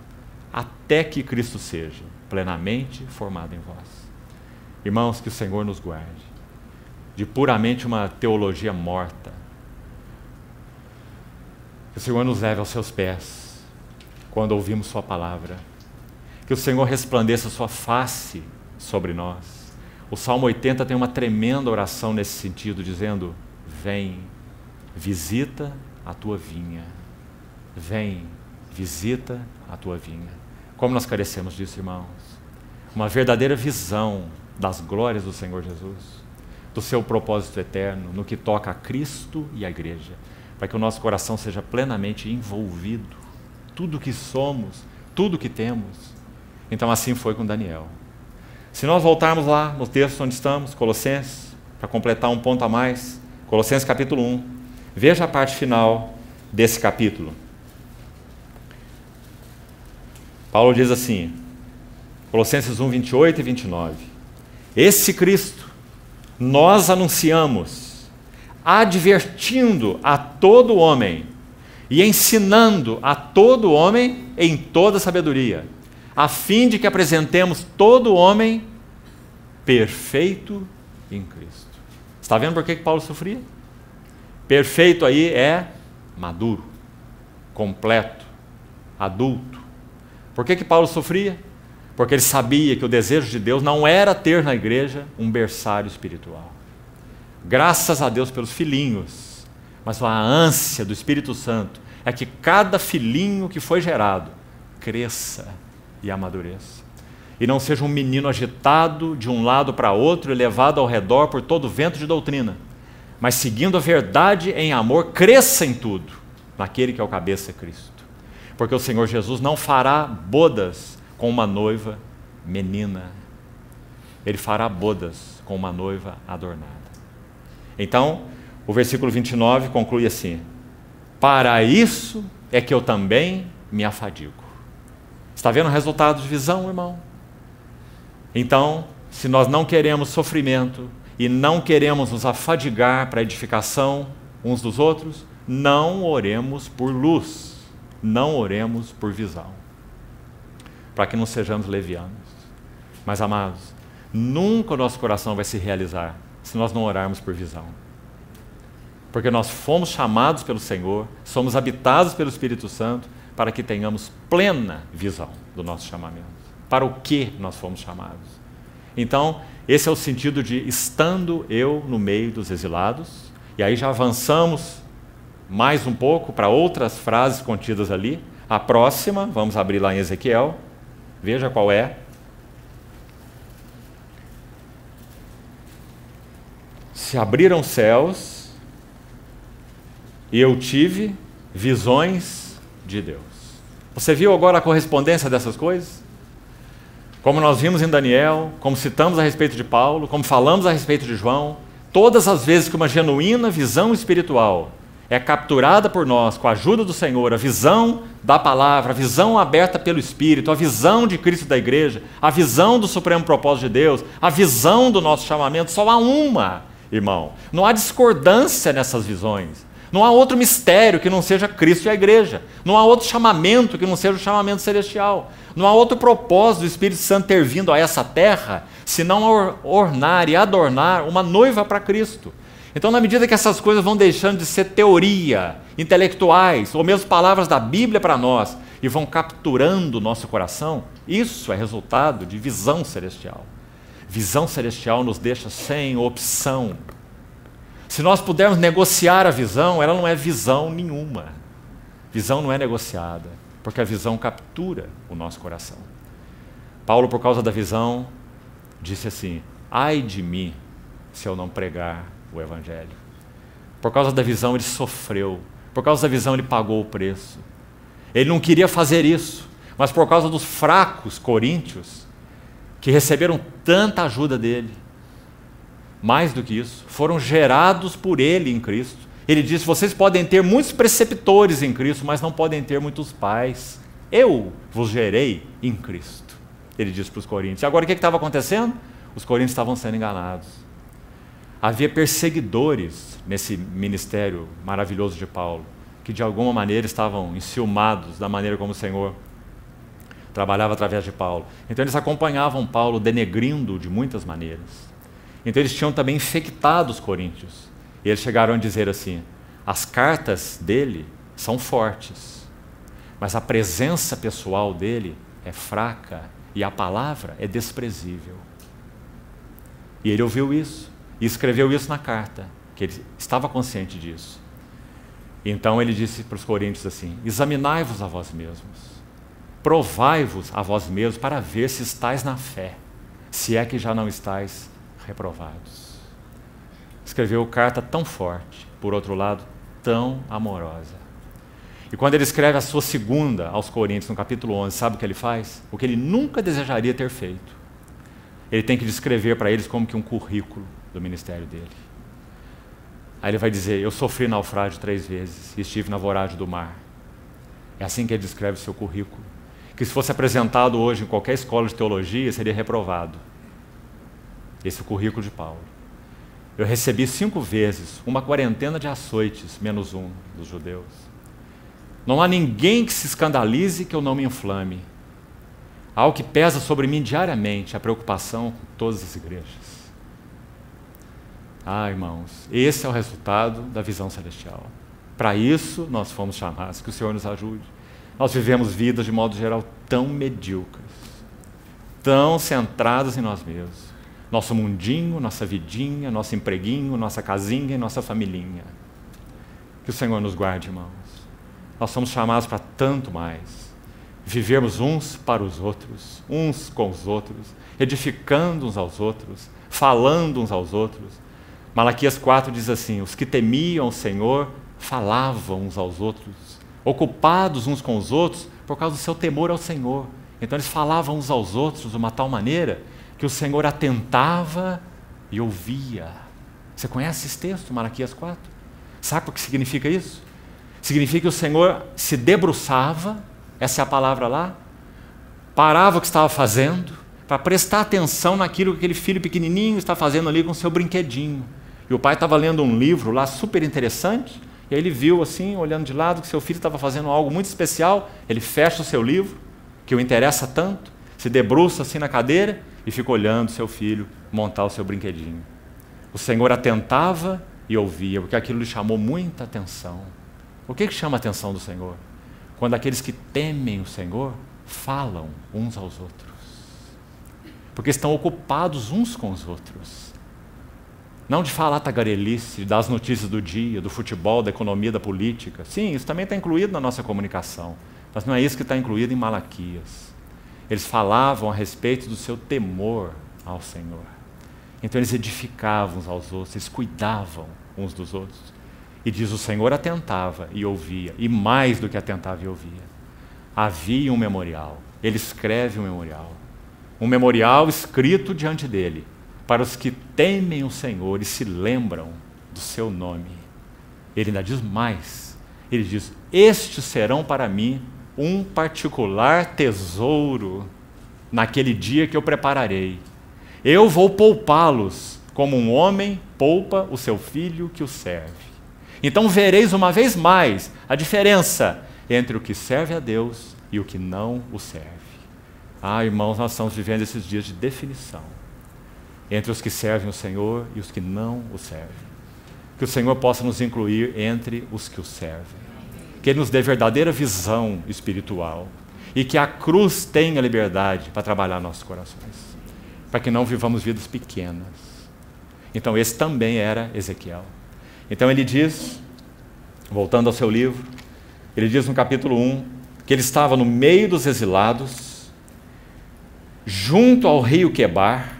até que Cristo seja plenamente formado em vós. Irmãos, que o Senhor nos guarde de puramente uma teologia morta. Que o Senhor nos leve aos seus pés quando ouvimos sua palavra. Que o Senhor resplandeça a sua face sobre nós. O Salmo 80 tem uma tremenda oração nesse sentido, dizendo, vem, visita a tua vinha. Vem, visita a tua vinha. Como nós carecemos disso, irmãos? Uma verdadeira visão das glórias do Senhor Jesus, do seu propósito eterno, no que toca a Cristo e a igreja, para que o nosso coração seja plenamente envolvido, tudo que somos, tudo que temos. Então assim foi com Daniel. Se nós voltarmos lá no texto onde estamos, Colossenses, para completar um ponto a mais, Colossenses capítulo 1, veja a parte final desse capítulo. Paulo diz assim, Colossenses 1, 28 e 29, esse Cristo nós anunciamos, advertindo a todo homem e ensinando a todo homem em toda sabedoria, a fim de que apresentemos todo homem perfeito em Cristo. Está vendo por que Paulo sofria? Perfeito aí é maduro, completo, adulto. Por que Paulo sofria? Porque ele sabia que o desejo de Deus não era ter na igreja um berçário espiritual. Graças a Deus pelos filhinhos, mas a ânsia do Espírito Santo é que cada filhinho que foi gerado cresça e amadureça. E não seja um menino agitado de um lado para outro e levado ao redor por todo vento de doutrina, mas seguindo a verdade em amor, cresça em tudo, naquele que é o cabeça, Cristo. Porque o Senhor Jesus não fará bodas com uma noiva menina. Ele fará bodas com uma noiva adornada. Então, o versículo 29 conclui assim, para isso é que eu também me afadigo. Está vendo o resultado de visão, irmão? Então, se nós não queremos sofrimento e não queremos nos afadigar para a edificação uns dos outros, não oremos por luz, não oremos por visão, para que não sejamos levianos. Mas, amados, nunca o nosso coração vai se realizar se nós não orarmos por visão. Porque nós fomos chamados pelo Senhor, somos habitados pelo Espírito Santo, para que tenhamos plena visão do nosso chamamento. Para o que nós fomos chamados. Então, esse é o sentido de estando eu no meio dos exilados. E aí já avançamos mais um pouco para outras frases contidas ali. A próxima, vamos abrir lá em Ezequiel. Veja qual é. Se abriram os céus e eu tive visões de Deus. Você viu agora a correspondência dessas coisas? Como nós vimos em Daniel, como citamos a respeito de Paulo, como falamos a respeito de João, todas as vezes que uma genuína visão espiritual é capturada por nós com a ajuda do Senhor, a visão da palavra, a visão aberta pelo Espírito, a visão de Cristo da igreja, a visão do supremo propósito de Deus, a visão do nosso chamamento, só há uma, irmão. Não há discordância nessas visões. Não há outro mistério que não seja Cristo e a igreja. Não há outro chamamento que não seja o chamamento celestial. Não há outro propósito do Espírito Santo ter vindo a essa terra, senão ornar e adornar uma noiva para Cristo. Então, na medida que essas coisas vão deixando de ser teoria, intelectuais, ou mesmo palavras da Bíblia para nós, e vão capturando o nosso coração, isso é resultado de visão celestial. Visão celestial nos deixa sem opção. Se nós pudermos negociar a visão, ela não é visão nenhuma. Visão não é negociada, porque a visão captura o nosso coração. Paulo, por causa da visão, disse assim: ai de mim se eu não pregar o Evangelho. Por causa da visão ele sofreu, por causa da visão ele pagou o preço. Ele não queria fazer isso, mas por causa dos fracos coríntios, que receberam tanta ajuda dele, mais do que isso, foram gerados por ele em Cristo. Ele disse: vocês podem ter muitos preceptores em Cristo, mas não podem ter muitos pais. Eu vos gerei em Cristo, ele disse para os coríntios. E agora o que estava acontecendo? Os coríntios estavam sendo enganados. Havia perseguidores nesse ministério maravilhoso de Paulo, que de alguma maneira estavam enciumados da maneira como o Senhor trabalhava através de Paulo. Então eles acompanhavam Paulo, denegrindo de muitas maneiras. Então eles tinham também infectado os coríntios. E eles chegaram a dizer assim: as cartas dele são fortes, mas a presença pessoal dele é fraca e a palavra é desprezível. E ele ouviu isso e escreveu isso na carta, que ele estava consciente disso. Então ele disse para os coríntios assim: examinai-vos a vós mesmos, provai-vos a vós mesmos para ver se estáis na fé, se é que já não estáis reprovados. Escreveu carta tão forte, por outro lado, tão amorosa. E quando ele escreve a sua segunda aos Coríntios, no capítulo 11, sabe o que ele faz? O que ele nunca desejaria ter feito. Ele tem que descrever para eles como que um currículo do ministério dele. Aí ele vai dizer: eu sofri naufrágio 3 vezes e estive na voragem do mar. É assim que ele descreve o seu currículo, que se fosse apresentado hoje em qualquer escola de teologia, seria reprovado. Esse é o currículo de Paulo. Eu recebi 5 vezes uma quarentena de açoites, menos um dos judeus. Não há ninguém que se escandalize que eu não me inflame. Há o que pesa sobre mim diariamente, a preocupação com todas as igrejas. Ah, irmãos, esse é o resultado da visão celestial. Para isso nós fomos chamados, que o Senhor nos ajude. Nós vivemos vidas, de modo geral, tão medíocres, tão centradas em nós mesmos. Nosso mundinho, nossa vidinha, nosso empreguinho, nossa casinha e nossa familhinha. Que o Senhor nos guarde, irmãos. Nós somos chamados para tanto mais. Vivermos uns para os outros, uns com os outros, edificando uns aos outros, falando uns aos outros. Malaquias 4 diz assim: os que temiam o Senhor falavam uns aos outros, ocupados uns com os outros por causa do seu temor ao Senhor. Então eles falavam uns aos outros de uma tal maneira que o Senhor atentava e ouvia. Você conhece esse texto, Malaquias 4? Sabe o que significa isso? Significa que o Senhor se debruçava, essa é a palavra lá, parava o que estava fazendo, para prestar atenção naquilo que aquele filho pequenininho está fazendo ali com o seu brinquedinho. E o pai estava lendo um livro lá super interessante, e aí ele viu assim, olhando de lado, que seu filho estava fazendo algo muito especial. Ele fecha o seu livro, que o interessa tanto, se debruça assim na cadeira e fica olhando seu filho montar o seu brinquedinho. O Senhor atentava e ouvia, porque aquilo lhe chamou muita atenção. O que chama a atenção do Senhor? Quando aqueles que temem o Senhor falam uns aos outros, porque estão ocupados uns com os outros. Não de falar tagarelice, das notícias do dia, do futebol, da economia, da política. Sim, isso também está incluído na nossa comunicação, mas não é isso que está incluído em Malaquias. Eles falavam a respeito do seu temor ao Senhor. Então eles edificavam uns aos outros, eles cuidavam uns dos outros. E diz: o Senhor atentava e ouvia, e mais do que atentava e ouvia. Havia um memorial, ele escreve um memorial escrito diante dele, para os que temem o Senhor e se lembram do seu nome. Ele ainda diz mais. Ele diz: estes serão para mim um particular tesouro naquele dia que eu prepararei. Eu vou poupá-los como um homem poupa o seu filho que o serve. Então vereis uma vez mais a diferença entre o que serve a Deus e o que não o serve. Ah, irmãos, nós estamos vivendo esses dias de definição entre os que servem o Senhor e os que não o servem. Que o Senhor possa nos incluir entre os que o servem. Que Ele nos dê verdadeira visão espiritual e que a cruz tenha liberdade para trabalhar nossos corações, para que não vivamos vidas pequenas. Então esse também era Ezequiel. Então ele diz, voltando ao seu livro, ele diz no capítulo 1, que ele estava no meio dos exilados, junto ao rio Quebar,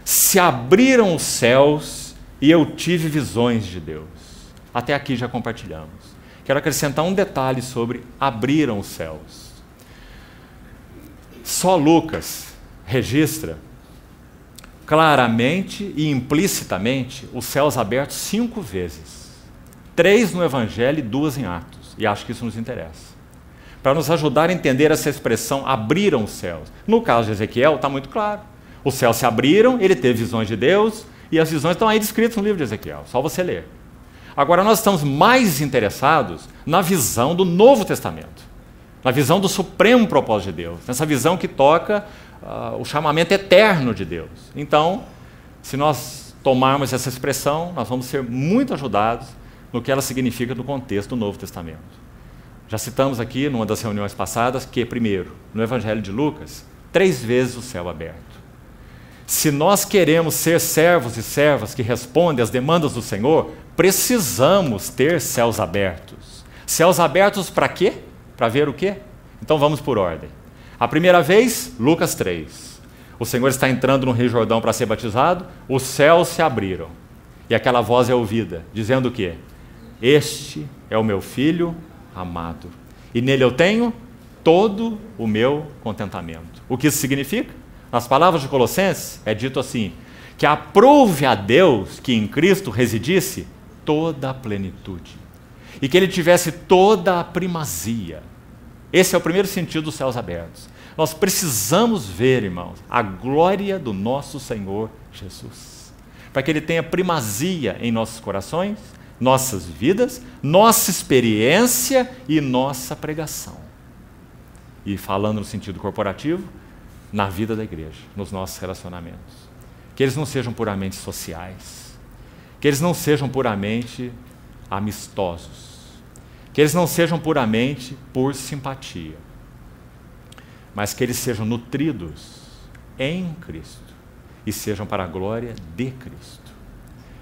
se abriram os céus e eu tive visões de Deus. Até aqui já compartilhamos. Quero acrescentar um detalhe sobre abriram os céus. Só Lucas registra claramente e implicitamente os céus abertos 5 vezes. 3 no Evangelho e 2 em Atos. E acho que isso nos interessa. Para nos ajudar a entender essa expressão, abriram os céus. No caso de Ezequiel, está muito claro. Os céus se abriram, ele teve visões de Deus, e as visões estão aí descritas no livro de Ezequiel. Só você ler. Agora nós estamos mais interessados na visão do Novo Testamento. Na visão do supremo propósito de Deus. Nessa visão que toca o chamamento eterno de Deus. Então, se nós tomarmos essa expressão, nós vamos ser muito ajudados no que ela significa no contexto do Novo Testamento. Já citamos aqui, numa das reuniões passadas, que, primeiro, no Evangelho de Lucas, 3 vezes o céu aberto. Se nós queremos ser servos e servas que respondem às demandas do Senhor, precisamos ter céus abertos. Céus abertos para quê? Para ver o quê? Então vamos por ordem. A primeira vez, Lucas 3. O Senhor está entrando no Rio Jordão para ser batizado, os céus se abriram. E aquela voz é ouvida, dizendo o quê? Este é o meu filho amado. E nele eu tenho todo o meu contentamento. O que isso significa? Nas palavras de Colossenses, é dito assim, que aprouve a Deus que em Cristo residisse toda a plenitude. E que Ele tivesse toda a primazia. Esse é o primeiro sentido dos céus abertos. Nós precisamos ver, irmãos, a glória do nosso Senhor Jesus. Para que Ele tenha primazia em nossos corações, nossas vidas, nossa experiência e nossa pregação. E falando no sentido corporativo, na vida da igreja, nos nossos relacionamentos. Que eles não sejam puramente sociais, que eles não sejam puramente amistosos, que eles não sejam puramente por simpatia, mas que eles sejam nutridos em Cristo e sejam para a glória de Cristo.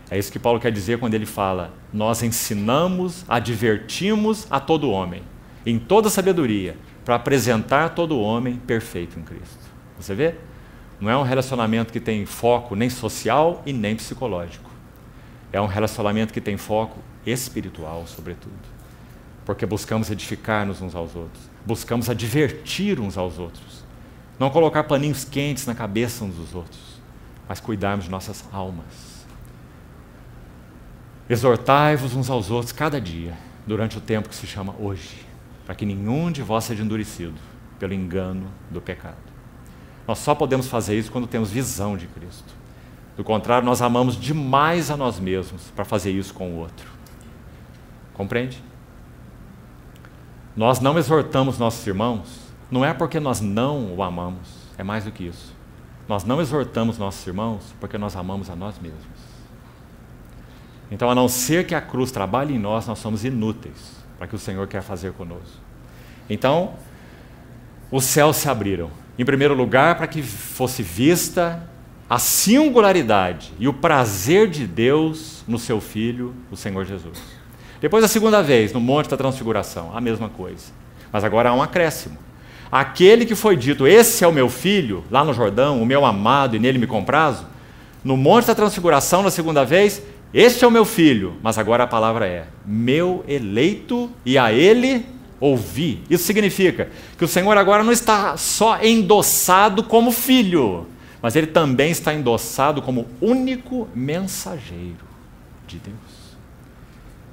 É isso que Paulo quer dizer quando ele fala: nós ensinamos, advertimos a todo homem, em toda sabedoria, para apresentar todo homem perfeito em Cristo. Você vê? Não é um relacionamento que tem foco nem social e nem psicológico. É um relacionamento que tem foco espiritual, sobretudo. Porque buscamos edificar-nos uns aos outros. Buscamos advertir uns aos outros. Não colocar paninhos quentes na cabeça uns dos outros, mas cuidarmos de nossas almas. Exortai-vos uns aos outros cada dia, durante o tempo que se chama hoje, para que nenhum de vós seja endurecido pelo engano do pecado. Nós só podemos fazer isso quando temos visão de Cristo. Do contrário, nós amamos demais a nós mesmos para fazer isso com o outro. Compreende? Nós não exortamos nossos irmãos, não é porque nós não o amamos, é mais do que isso. Nós não exortamos nossos irmãos porque nós amamos a nós mesmos. Então, a não ser que a cruz trabalhe em nós, nós somos inúteis para o que o Senhor quer fazer conosco. Então, os céus se abriram. Em primeiro lugar, para que fosse vista a singularidade e o prazer de Deus no seu Filho, o Senhor Jesus. Depois, a segunda vez, no Monte da Transfiguração, a mesma coisa. Mas agora há um acréscimo. Aquele que foi dito, esse é o meu Filho, lá no Jordão, o meu amado, e nele me comprazo, no Monte da Transfiguração, na segunda vez, este é o meu Filho, mas agora a palavra é, meu eleito, e a ele ouvi. Isso significa que o Senhor agora não está só endossado como filho, mas ele também está endossado como único mensageiro de Deus.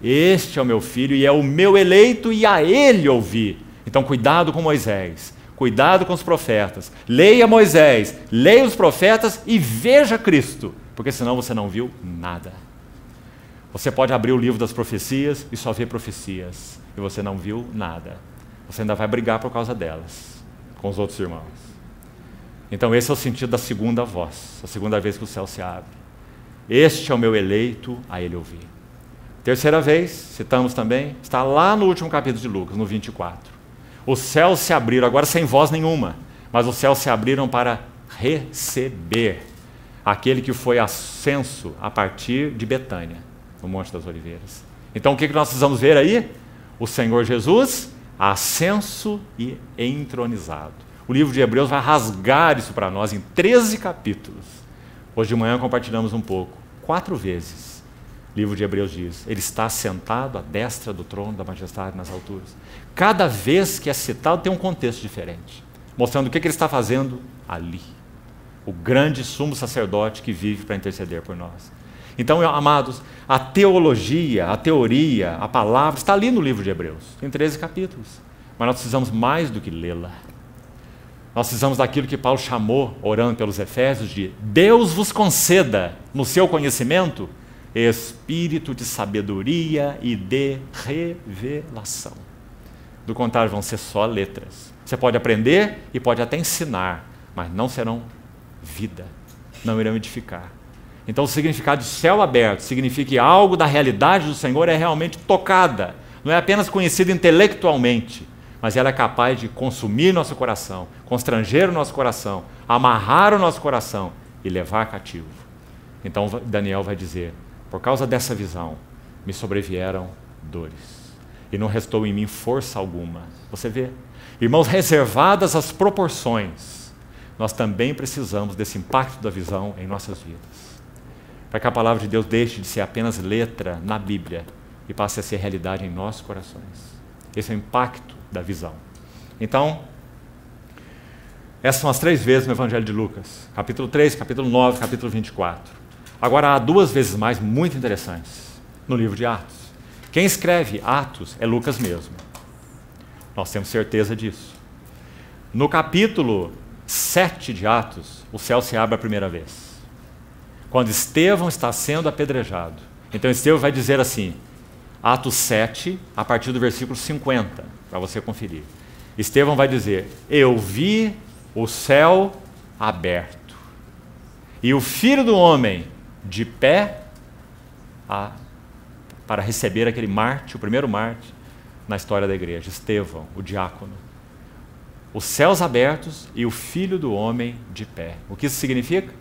este é o meu filho e é o meu eleito e a ele ouvi. Então cuidado com Moisés, cuidado com os profetas. Leia Moisés, leia os profetas e veja Cristo, porque senão você não viu nada. Você pode abrir o livro das profecias e só ver profecias, e você não viu nada. Você ainda vai brigar por causa delas, com os outros irmãos. Então esse é o sentido da segunda voz, a segunda vez que o céu se abre. Este é o meu eleito, a ele ouvi. Terceira vez, citamos também, está lá no último capítulo de Lucas, no 24. Os céus se abriram, agora sem voz nenhuma, mas os céus se abriram para receber aquele que foi ascenso a partir de Betânia, no Monte das Oliveiras. Então o que nós precisamos ver aí? O Senhor Jesus ascenso e entronizado. O livro de Hebreus vai rasgar isso para nós em 13 capítulos. Hoje de manhã compartilhamos um pouco. 4 vezes, o livro de Hebreus diz, ele está sentado à destra do trono da majestade nas alturas. Cada vez que é citado tem um contexto diferente, mostrando o que ele está fazendo ali. O grande sumo sacerdote que vive para interceder por nós. Então, amados, a teologia, a teoria, a palavra está ali no livro de Hebreus, tem 13 capítulos. Mas nós precisamos mais do que lê-la. Nós precisamos daquilo que Paulo chamou, orando pelos Efésios, de Deus vos conceda, no seu conhecimento, espírito de sabedoria e de revelação. Do contrário, vão ser só letras. Você pode aprender e pode até ensinar, mas não serão vida, não irão edificar. Então o significado de céu aberto significa que algo da realidade do Senhor é realmente tocada, não é apenas conhecida intelectualmente, mas ela é capaz de consumir nosso coração, constranger o nosso coração, amarrar o nosso coração e levar cativo. Então Daniel vai dizer, por causa dessa visão, me sobrevieram dores, e não restou em mim força alguma. Você vê? Irmãos, reservadas as proporções, nós também precisamos desse impacto da visão em nossas vidas. Para que a palavra de Deus deixe de ser apenas letra na Bíblia e passe a ser realidade em nossos corações. Esse é o impacto da visão. Então, essas são as 3 vezes no Evangelho de Lucas. Capítulo 3, capítulo 9, capítulo 24. Agora, há 2 vezes mais muito interessantes no livro de Atos. Quem escreve Atos é Lucas mesmo. Nós temos certeza disso. No capítulo 7 de Atos, o céu se abre a primeira vez. Quando Estevão está sendo apedrejado. Então Estevão vai dizer assim, Atos 7, a partir do versículo 50, para você conferir. Estevão vai dizer, eu vi o céu aberto, e o Filho do Homem de pé para receber aquele mártir, o primeiro mártir na história da igreja, Estevão, o diácono. Os céus abertos e o Filho do Homem de pé. O que isso significa?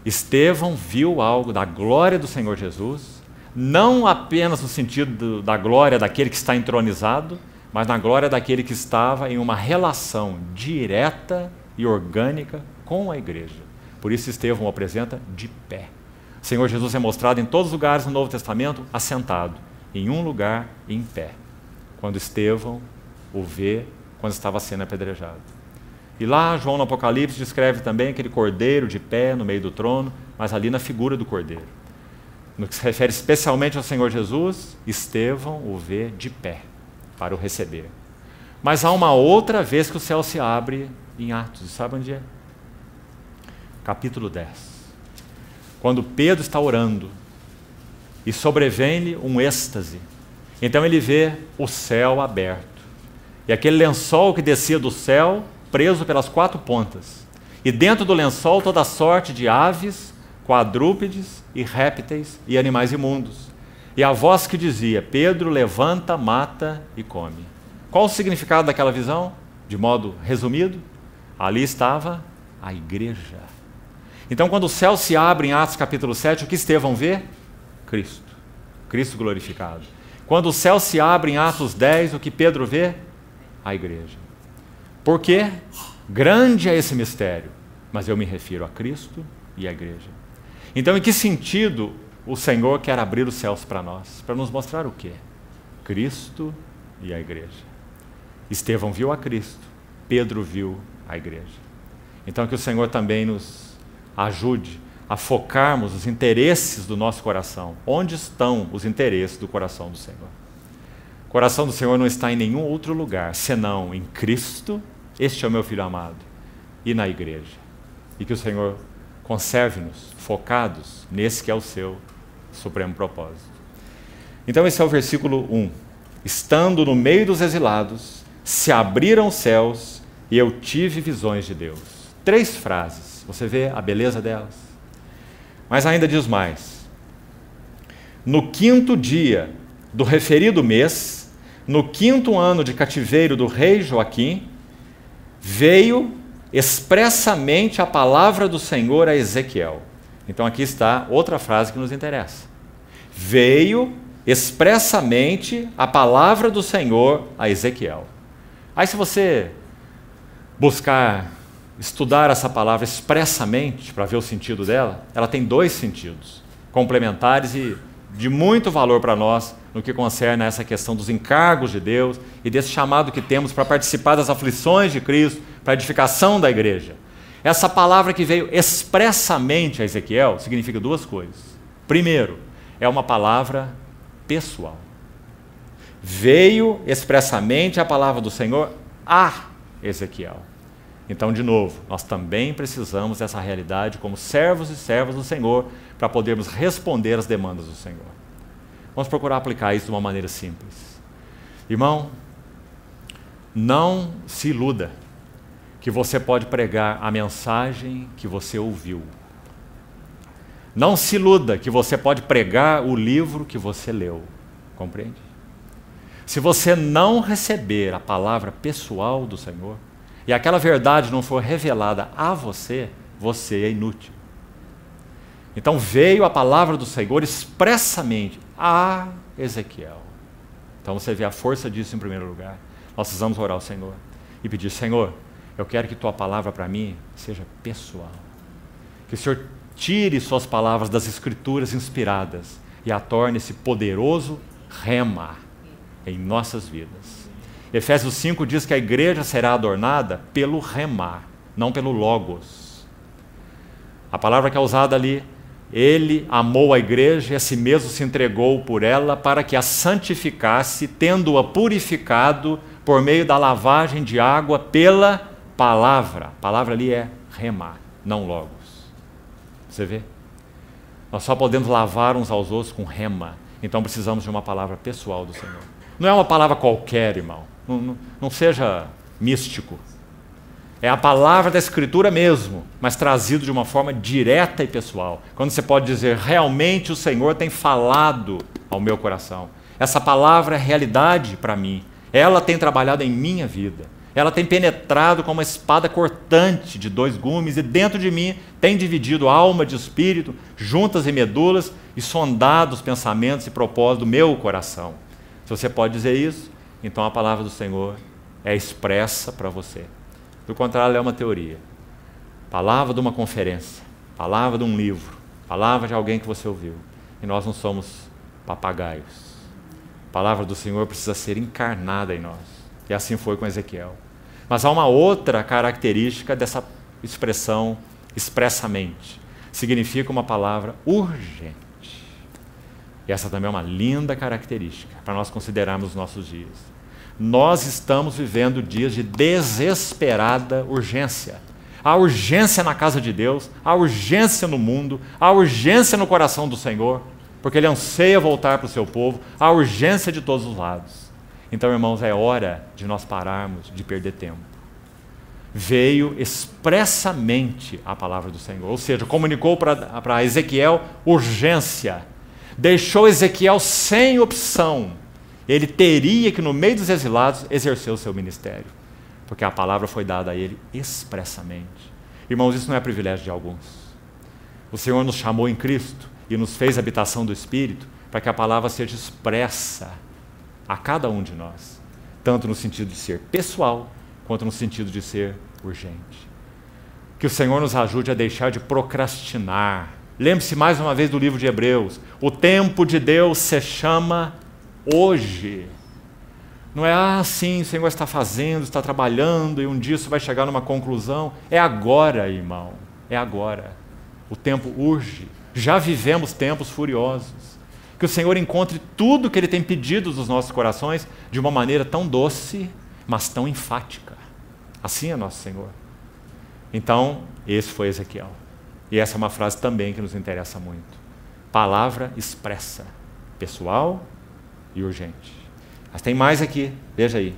Estevão viu algo da glória do Senhor Jesus, não apenas no sentido da glória daquele que está entronizado, mas na glória daquele que estava em uma relação direta e orgânica com a igreja. Por isso Estevão o apresenta de pé. O Senhor Jesus é mostrado em todos os lugares no Novo Testamento, assentado, em um lugar em pé, quando Estevão o vê quando estava sendo apedrejado. E lá João no Apocalipse descreve também aquele cordeiro de pé no meio do trono, mas ali na figura do cordeiro. No que se refere especialmente ao Senhor Jesus, Estevão o vê de pé para o receber. Mas há uma outra vez que o céu se abre em Atos, sabe onde é? Capítulo 10. Quando Pedro está orando e sobrevém-lhe um êxtase. Então ele vê o céu aberto. E aquele lençol que descia do céu, preso pelas 4 pontas. E dentro do lençol toda sorte de aves, quadrúpedes e répteis e animais imundos. E a voz que dizia, Pedro, levanta, mata e come. Qual o significado daquela visão? De modo resumido, ali estava a igreja. Então, quando o céu se abre em Atos capítulo 7, o que Estevão vê? Cristo. Cristo glorificado. Quando o céu se abre em Atos 10, o que Pedro vê? A igreja. Por quê? Grande é esse mistério, mas eu me refiro a Cristo e à igreja. Então, em que sentido o Senhor quer abrir os céus para nós? Para nos mostrar o quê? Cristo e a igreja. Estevão viu a Cristo, Pedro viu a igreja. Então, que o Senhor também nos ajude a focarmos os interesses do nosso coração. Onde estão os interesses do coração do Senhor? O coração do Senhor não está em nenhum outro lugar, senão em Cristo, este é o meu Filho amado, e na igreja. E que o Senhor conserve-nos focados nesse que é o seu supremo propósito. Então esse é o versículo 1. Estando no meio dos exilados, se abriram os céus e eu tive visões de Deus. 3 frases, você vê a beleza delas? Mas ainda diz mais. No 5º dia do referido mês, no 5º ano de cativeiro do rei Joaquim, veio expressamente a palavra do Senhor a Ezequiel. Então aqui está outra frase que nos interessa. Veio expressamente a palavra do Senhor a Ezequiel. Aí se você buscar estudar essa palavra expressamente para ver o sentido dela, ela tem 2 sentidos complementares e de muito valor para nós no que concerne a essa questão dos encargos de Deus e desse chamado que temos para participar das aflições de Cristo, para a edificação da igreja. Essa palavra que veio expressamente a Ezequiel significa 2 coisas. Primeiro, é uma palavra pessoal. Veio expressamente a palavra do Senhor a Ezequiel. Então, de novo, nós também precisamos dessa realidade como servos e servas do Senhor para podermos responder às demandas do Senhor. Vamos procurar aplicar isso de uma maneira simples. Irmão, não se iluda que você pode pregar a mensagem que você ouviu. Não se iluda que você pode pregar o livro que você leu. Compreende? Se você não receber a palavra pessoal do Senhor, e aquela verdade não for revelada a você, você é inútil. Então veio a palavra do Senhor expressamente a Ezequiel. Então você vê a força disso em primeiro lugar. Nós precisamos orar ao Senhor e pedir: Senhor, eu quero que tua palavra para mim seja pessoal. Que o Senhor tire suas palavras das escrituras inspiradas e a torne esse poderoso rema em nossas vidas. Efésios 5 diz que a igreja será adornada pelo rema, não pelo logos. A palavra que é usada ali, ele amou a igreja e a si mesmo se entregou por ela para que a santificasse, tendo-a purificado por meio da lavagem de água pela palavra. A palavra ali é rema, não logos. Você vê? Nós só podemos lavar uns aos outros com rema. Então precisamos de uma palavra pessoal do Senhor. Não é uma palavra qualquer, irmão. Não seja místico. É a palavra da Escritura mesmo, mas trazido de uma forma direta e pessoal. Quando você pode dizer: realmente o Senhor tem falado ao meu coração. Essa palavra é realidade para mim. Ela tem trabalhado em minha vida. Ela tem penetrado como uma espada cortante de 2 gumes e dentro de mim tem dividido alma de espírito, juntas e medulas, e sondado os pensamentos e propósitos do meu coração. Se você pode dizer isso, então a palavra do Senhor é expressa para você. Do contrário, ela é uma teoria. Palavra de uma conferência, palavra de um livro, palavra de alguém que você ouviu. E nós não somos papagaios. A palavra do Senhor precisa ser encarnada em nós. E assim foi com Ezequiel. Mas há uma outra característica dessa expressão expressamente. Significa uma palavra urgente. E essa também é uma linda característica para nós considerarmos os nossos dias. Nós estamos vivendo dias de desesperada urgência. Há urgência na casa de Deus, há urgência no mundo, há urgência no coração do Senhor, porque Ele anseia voltar para o seu povo, há urgência de todos os lados. Então, irmãos, é hora de nós pararmos de perder tempo. Veio expressamente a palavra do Senhor, ou seja, comunicou para Ezequiel urgência. Deixou Ezequiel sem opção. Ele teria que, no meio dos exilados, exercer o seu ministério, porque a palavra foi dada a ele expressamente. Irmãos, isso não é privilégio de alguns. O Senhor nos chamou em Cristo e nos fez habitação do Espírito para que a palavra seja expressa a cada um de nós, tanto no sentido de ser pessoal, quanto no sentido de ser urgente. Que o Senhor nos ajude a deixar de procrastinar. Lembre-se mais uma vez do livro de Hebreus. O tempo de Deus se chama hoje. Não é assim, o Senhor está fazendo, está trabalhando e um dia isso vai chegar numa conclusão. É agora, irmão, é agora. O tempo urge. Já vivemos tempos furiosos. Que o Senhor encontre tudo que Ele tem pedido dos nossos corações de uma maneira tão doce, mas tão enfática. Assim é nosso Senhor. Então, esse foi Ezequiel. E essa é uma frase também que nos interessa muito. Palavra expressa, pessoal e urgente. Mas tem mais aqui, veja aí.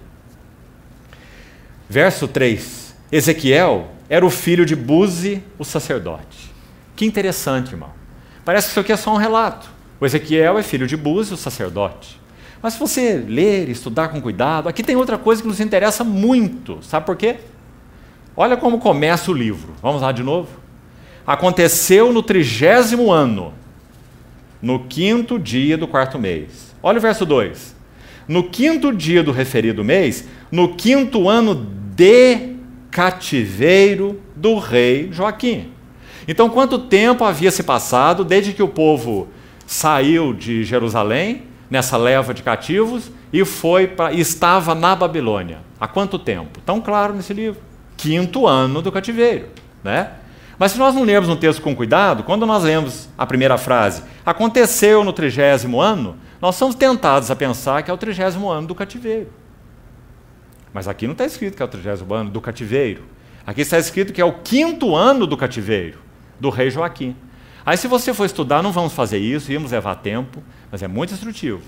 Verso 3. Ezequiel era o filho de Buzi, o sacerdote. Que interessante, irmão. Parece que isso aqui é só um relato. O Ezequiel é filho de Buzi, o sacerdote. Mas se você ler e estudar com cuidado, aqui tem outra coisa que nos interessa muito. Sabe por quê? Olha como começa o livro. Vamos lá de novo? Aconteceu no 30º ano, no 5º dia do 4º mês. Olha o verso 2. No 5º dia do referido mês, no 5º ano de cativeiro do rei Joaquim. Então, quanto tempo havia se passado desde que o povo saiu de Jerusalém, nessa leva de cativos, e estava na Babilônia? Há quanto tempo? Tão claro nesse livro. 5º ano do cativeiro, né? Mas se nós não lermos um texto com cuidado, quando nós lemos a primeira frase, aconteceu no 30º ano, nós somos tentados a pensar que é o 30º ano do cativeiro. Mas aqui não está escrito que é o 30º ano do cativeiro. Aqui está escrito que é o 5º ano do cativeiro, do rei Joaquim. Aí se você for estudar, não vamos fazer isso, íamos levar tempo, mas é muito instrutivo.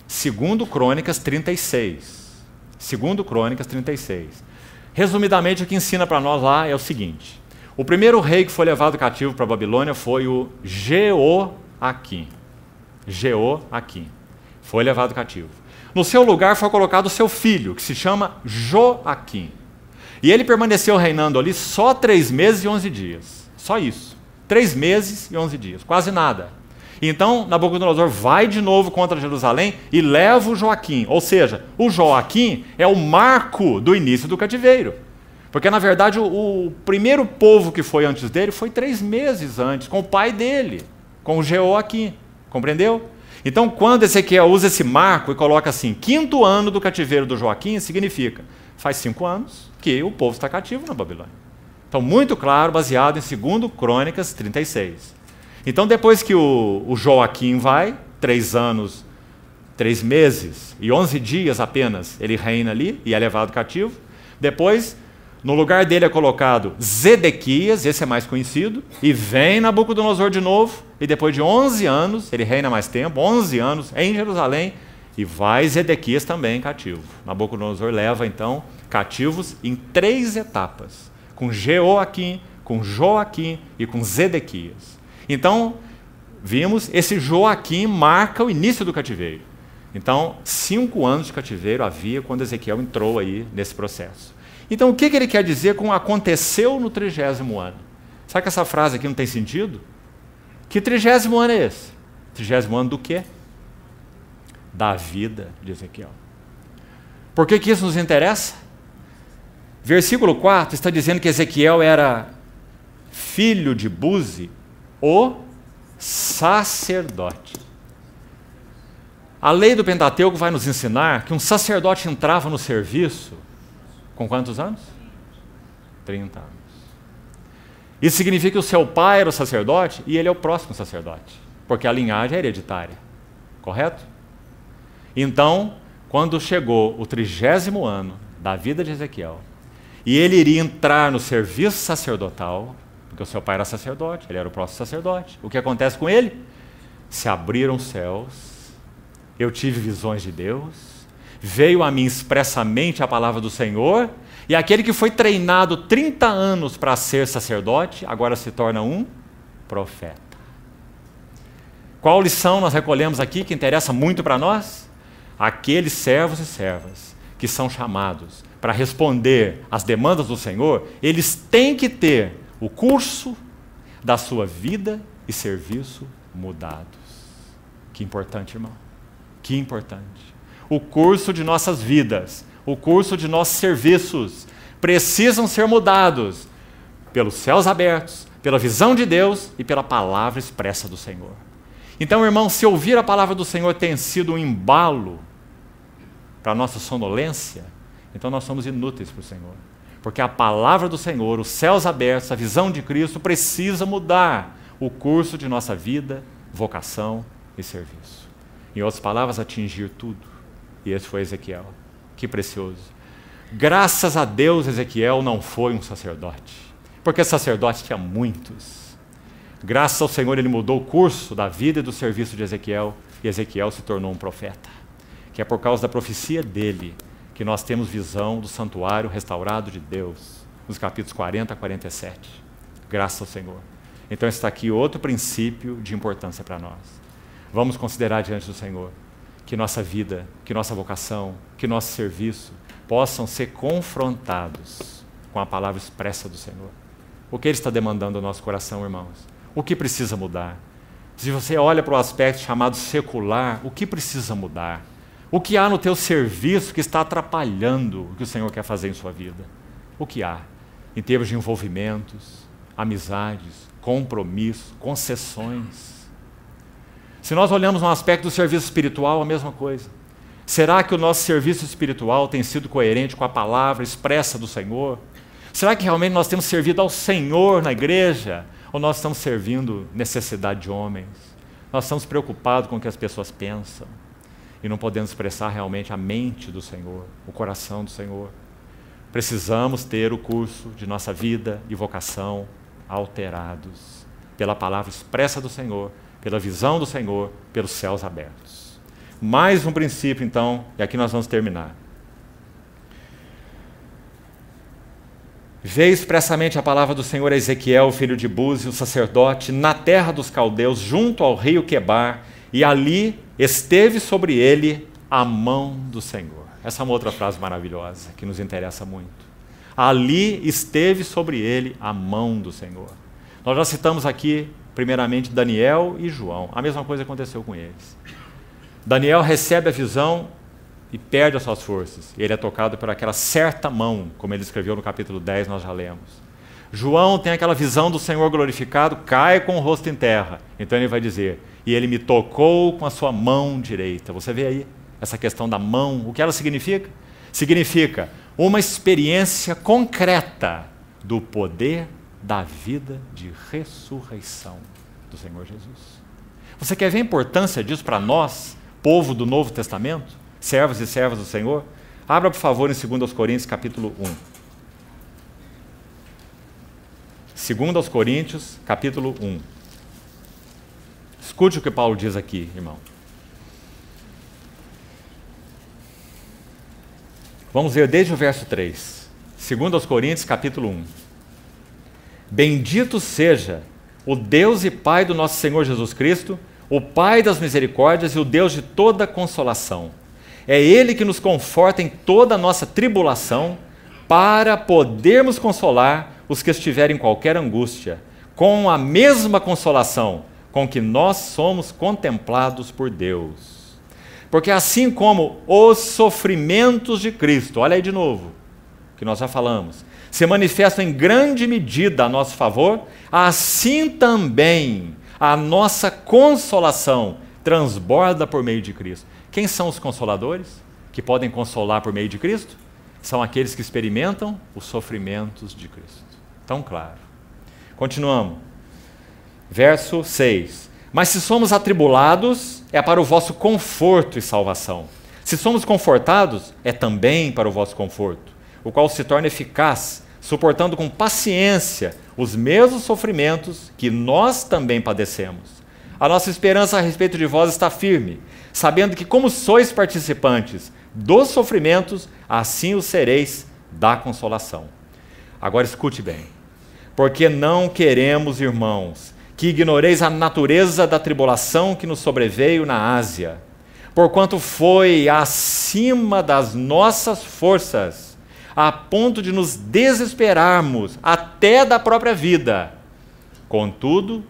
2 Crônicas 36. 2 Crônicas 36. Resumidamente, o que ensina para nós lá é o seguinte. O primeiro rei que foi levado cativo para a Babilônia foi o Jeoaquim. Jeoaquim. Foi levado cativo. No seu lugar foi colocado o seu filho, que se chama Joaquim. E ele permaneceu reinando ali só 3 meses e 11 dias. Só isso. 3 meses e 11 dias. Quase nada. Então, Nabucodonosor vai de novo contra Jerusalém e leva o Joaquim. Ou seja, o Joaquim é o marco do início do cativeiro. Porque, na verdade, o primeiro povo que foi antes dele foi 3 meses antes, com o pai dele, com o Jeoaquim. Compreendeu? Então, quando Ezequiel usa esse marco e coloca assim, 5º ano do cativeiro do Joaquim, significa, faz 5 anos que o povo está cativo na Babilônia. Então, muito claro, baseado em 2 Crônicas 36. Então, depois que o Joaquim vai, 3 anos, 3 meses e 11 dias apenas, ele reina ali e é levado cativo. Depois, no lugar dele é colocado Zedequias, esse é mais conhecido, e vem Nabucodonosor de novo, e depois de 11 anos, ele reina mais tempo, 11 anos, em Jerusalém, e vai Zedequias também cativo. Nabucodonosor leva, então, cativos em 3 etapas, com Jeoaquim, com Joaquim e com Zedequias. Então, vimos, esse Joaquim marca o início do cativeiro. Então, 5 anos de cativeiro havia quando Ezequiel entrou aí nesse processo. Então, o que ele quer dizer com aconteceu no 30º ano? Sabe que essa frase aqui não tem sentido? Que 30º ano é esse? 30º ano do quê? Da vida de Ezequiel. Por que isso nos interessa? Versículo 4 está dizendo que Ezequiel era filho de Buzi, o sacerdote. A lei do Pentateuco vai nos ensinar que um sacerdote entrava no serviço com quantos anos? 30 anos. Isso significa que o seu pai era o sacerdote e ele é o próximo sacerdote, porque a linhagem é hereditária, correto? Então, quando chegou o 30º ano da vida de Ezequiel, e ele iria entrar no serviço sacerdotal, porque o seu pai era sacerdote, ele era o próximo sacerdote. O que acontece com ele? Se abriram os céus, eu tive visões de Deus, veio a mim expressamente a palavra do Senhor, e aquele que foi treinado 30 anos para ser sacerdote, agora se torna um profeta. Qual lição nós recolhemos aqui que interessa muito para nós? Aqueles servos e servas que são chamados para responder às demandas do Senhor, eles têm que ter o curso da sua vida e serviço mudados. Que importante, irmão. Que importante. O curso de nossas vidas, o curso de nossos serviços precisam ser mudados pelos céus abertos, pela visão de Deus e pela palavra expressa do Senhor. Então, irmão, se ouvir a palavra do Senhor tem sido um embalo para a nossa sonolência, então nós somos inúteis para o Senhor. Porque a palavra do Senhor, os céus abertos, a visão de Cristo precisa mudar o curso de nossa vida, vocação e serviço. Em outras palavras, atingir tudo. E esse foi Ezequiel. Que precioso. Graças a Deus, Ezequiel não foi um sacerdote, porque sacerdote tinha muitos. Graças ao Senhor, ele mudou o curso da vida e do serviço de Ezequiel, e Ezequiel se tornou um profeta. Que é por causa da profecia dele que nós temos visão do santuário restaurado de Deus, nos capítulos 40 a 47. Graças ao Senhor. Então está aqui outro princípio de importância para nós. Vamos considerar diante do Senhor que nossa vida, que nossa vocação, que nosso serviço possam ser confrontados com a palavra expressa do Senhor. O que Ele está demandando ao nosso coração, irmãos? O que precisa mudar? Se você olha para o aspecto chamado secular, o que precisa mudar? O que há no teu serviço que está atrapalhando o que o Senhor quer fazer em sua vida? O que há? Em termos de envolvimentos, amizades, compromisso, concessões. Se nós olhamos no aspecto do serviço espiritual, a mesma coisa. Será que o nosso serviço espiritual tem sido coerente com a palavra expressa do Senhor? Será que realmente nós temos servido ao Senhor na igreja? Ou nós estamos servindo necessidade de homens? Nós estamos preocupados com o que as pessoas pensam e não podemos expressar realmente a mente do Senhor, o coração do Senhor. Precisamos ter o curso de nossa vida e vocação alterados pela palavra expressa do Senhor, pela visão do Senhor, pelos céus abertos. Mais um princípio, então, e aqui nós vamos terminar. Veio expressamente a palavra do Senhor a Ezequiel, filho de Buzi, o sacerdote, na terra dos caldeus, junto ao rio Quebar, e ali esteve sobre ele a mão do Senhor. Essa é uma outra frase maravilhosa, que nos interessa muito. Ali esteve sobre ele a mão do Senhor. Nós já citamos aqui, primeiramente, Daniel e João. A mesma coisa aconteceu com eles. Daniel recebe a visão e perde as suas forças. Ele é tocado por aquela certa mão, como ele escreveu no capítulo 10, nós já lemos. João tem aquela visão do Senhor glorificado, cai com o rosto em terra. Então ele vai dizer, e ele me tocou com a sua mão direita. Você vê aí essa questão da mão, o que ela significa? Significa uma experiência concreta do poder da vida de ressurreição do Senhor Jesus. Você quer ver a importância disso para nós, povo do Novo Testamento? Servos e servas do Senhor? Abra, por favor, em 2 Coríntios, capítulo 1. 2 Coríntios, capítulo 1. Escute o que Paulo diz aqui, irmão. Vamos ver desde o verso 3. 2 Coríntios, capítulo 1. Bendito seja o Deus e Pai do nosso Senhor Jesus Cristo, o Pai das misericórdias e o Deus de toda consolação. É Ele que nos conforta em toda a nossa tribulação, para podermos consolar os que estiverem em qualquer angústia, com a mesma consolação com que nós somos contemplados por Deus. Porque assim como os sofrimentos de Cristo, olha aí de novo, que nós já falamos, se manifestam em grande medida a nosso favor, assim também a nossa consolação transborda por meio de Cristo. Quem são os consoladores que podem consolar por meio de Cristo? São aqueles que experimentam os sofrimentos de Cristo. Tão claro. Continuamos. Verso 6. Mas se somos atribulados, é para o vosso conforto e salvação. Se somos confortados, é também para o vosso conforto, o qual se torna eficaz, suportando com paciência os mesmos sofrimentos que nós também padecemos. A nossa esperança a respeito de vós está firme, sabendo que como sois participantes dos sofrimentos, assim o sereis da consolação. Agora escute bem. Porque não queremos, irmãos, que ignoreis a natureza da tribulação que nos sobreveio na Ásia, porquanto foi acima das nossas forças, a ponto de nos desesperarmos até da própria vida. Contudo,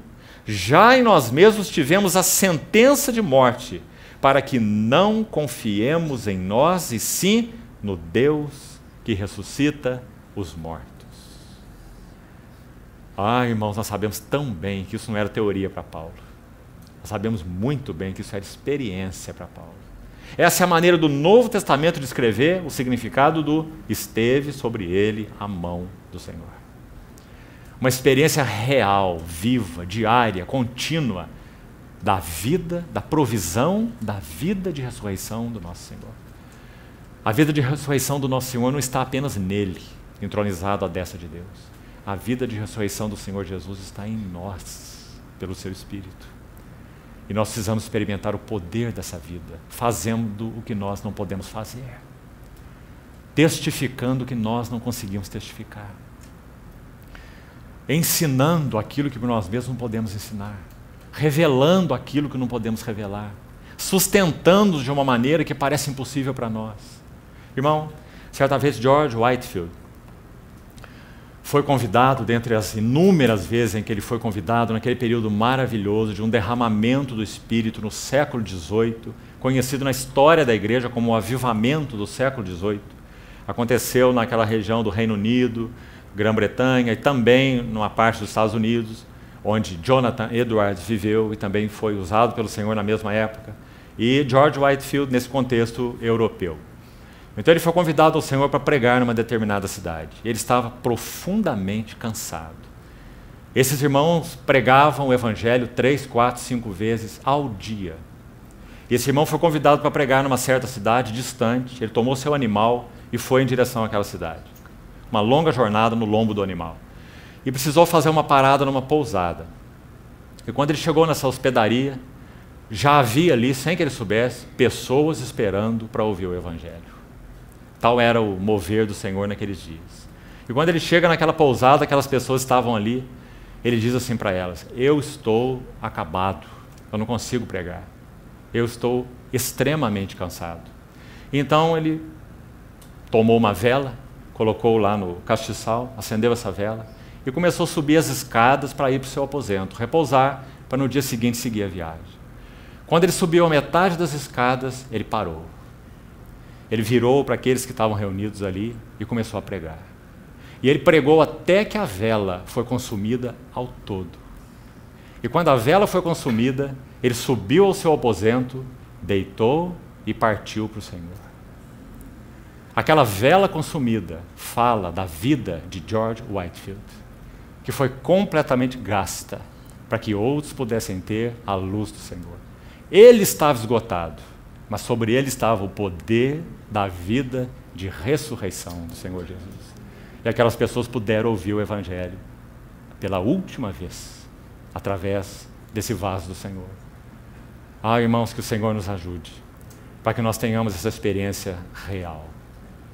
já em nós mesmos tivemos a sentença de morte, para que não confiemos em nós, e sim no Deus que ressuscita os mortos. Ah, irmãos, nós sabemos tão bem que isso não era teoria para Paulo. Nós sabemos muito bem que isso era experiência para Paulo. Essa é a maneira do Novo Testamento de escrever o significado do esteve sobre ele a mão do Senhor. Uma experiência real, viva, diária, contínua da vida, da provisão, da vida de ressurreição do nosso Senhor. A vida de ressurreição do nosso Senhor não está apenas nele, entronizado à destra de Deus. A vida de ressurreição do Senhor Jesus está em nós, pelo seu Espírito. E nós precisamos experimentar o poder dessa vida, fazendo o que nós não podemos fazer, testificando o que nós não conseguimos testificar, ensinando aquilo que nós mesmos não podemos ensinar, revelando aquilo que não podemos revelar, sustentando de uma maneira que parece impossível para nós. Irmão, certa vez George Whitefield foi convidado, dentre as inúmeras vezes em que ele foi convidado, naquele período maravilhoso de um derramamento do Espírito no século XVIII, conhecido na história da igreja como o avivamento do século XVIII. Aconteceu naquela região do Reino Unido, Grã-Bretanha e também numa parte dos Estados Unidos, onde Jonathan Edwards viveu e também foi usado pelo Senhor na mesma época, e George Whitefield nesse contexto europeu. Então ele foi convidado ao Senhor para pregar numa determinada cidade. Ele estava profundamente cansado. Esses irmãos pregavam o Evangelho 3, 4, 5 vezes ao dia. E esse irmão foi convidado para pregar numa certa cidade distante. Ele tomou seu animal e foi em direção àquela cidade. Uma longa jornada no lombo do animal. E precisou fazer uma parada numa pousada. E quando ele chegou nessa hospedaria, já havia ali, sem que ele soubesse, pessoas esperando para ouvir o Evangelho. Tal era o mover do Senhor naqueles dias. E quando ele chega naquela pousada, aquelas pessoas estavam ali, ele diz assim para elas: eu estou acabado, eu não consigo pregar, eu estou extremamente cansado. Então ele tomou uma vela, colocou lá no castiçal, acendeu essa vela e começou a subir as escadas para ir para o seu aposento, repousar, para no dia seguinte seguir a viagem. Quando ele subiu a metade das escadas, ele parou. Ele virou para aqueles que estavam reunidos ali e começou a pregar. E ele pregou até que a vela foi consumida ao todo. E quando a vela foi consumida, ele subiu ao seu aposento, deitou e partiu para o Senhor. Aquela vela consumida fala da vida de George Whitefield, que foi completamente gasta para que outros pudessem ter a luz do Senhor. Ele estava esgotado, mas sobre ele estava o poder da vida de ressurreição do Senhor Jesus. E aquelas pessoas puderam ouvir o Evangelho pela última vez, através desse vaso do Senhor. Ah, irmãos, que o Senhor nos ajude, para que nós tenhamos essa experiência real.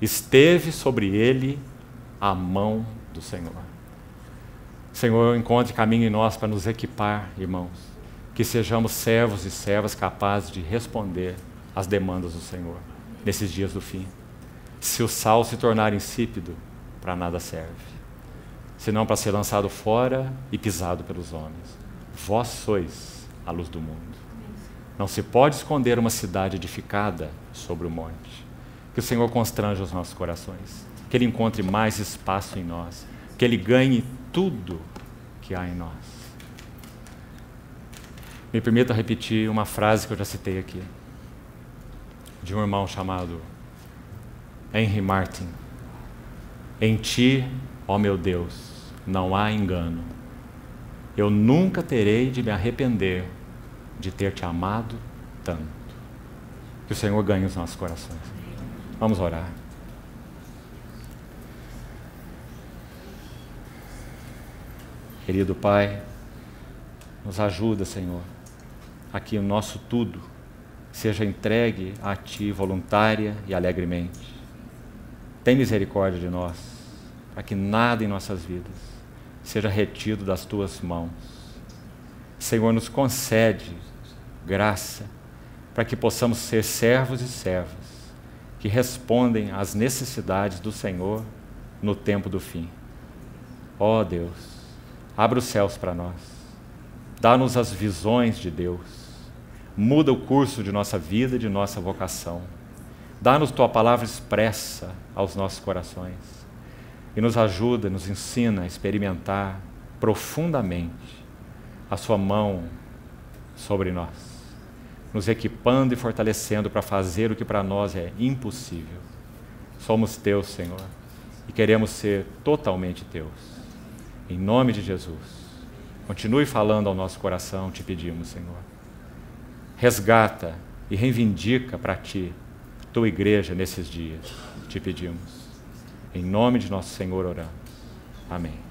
Esteve sobre ele a mão do Senhor. Senhor, encontre caminho em nós para nos equipar, irmãos, que sejamos servos e servas capazes de responder às demandas do Senhor nesses dias do fim. Se o sal se tornar insípido, para nada serve, senão para ser lançado fora e pisado pelos homens. Vós sois a luz do mundo. Não se pode esconder uma cidade edificada sobre o monte. Que o Senhor constranja os nossos corações, que Ele encontre mais espaço em nós, que Ele ganhe tudo que há em nós. Me permita repetir uma frase que eu já citei aqui, de um irmão chamado Henry Martin. Em ti, ó meu Deus, não há engano. Eu nunca terei de me arrepender de ter te amado tanto. Que o Senhor ganhe os nossos corações. Vamos orar. Querido Pai, nos ajuda, Senhor, a que o nosso tudo seja entregue a Ti voluntária e alegremente. Tem misericórdia de nós, para que nada em nossas vidas seja retido das Tuas mãos. Senhor, nos concede graça para que possamos ser servos e servas que respondem às necessidades do Senhor no tempo do fim. Ó Deus, abre os céus para nós, dá-nos as visões de Deus, muda o curso de nossa vida e de nossa vocação, dá-nos Tua palavra expressa aos nossos corações e nos ajuda, nos ensina a experimentar profundamente a Sua mão sobre nós. nos equipando e fortalecendo para fazer o que para nós é impossível. Somos teus, Senhor, e queremos ser totalmente teus. Em nome de Jesus, continue falando ao nosso coração, te pedimos, Senhor. Resgata e reivindica para ti, tua igreja nesses dias, te pedimos. Em nome de nosso Senhor oramos. Amém.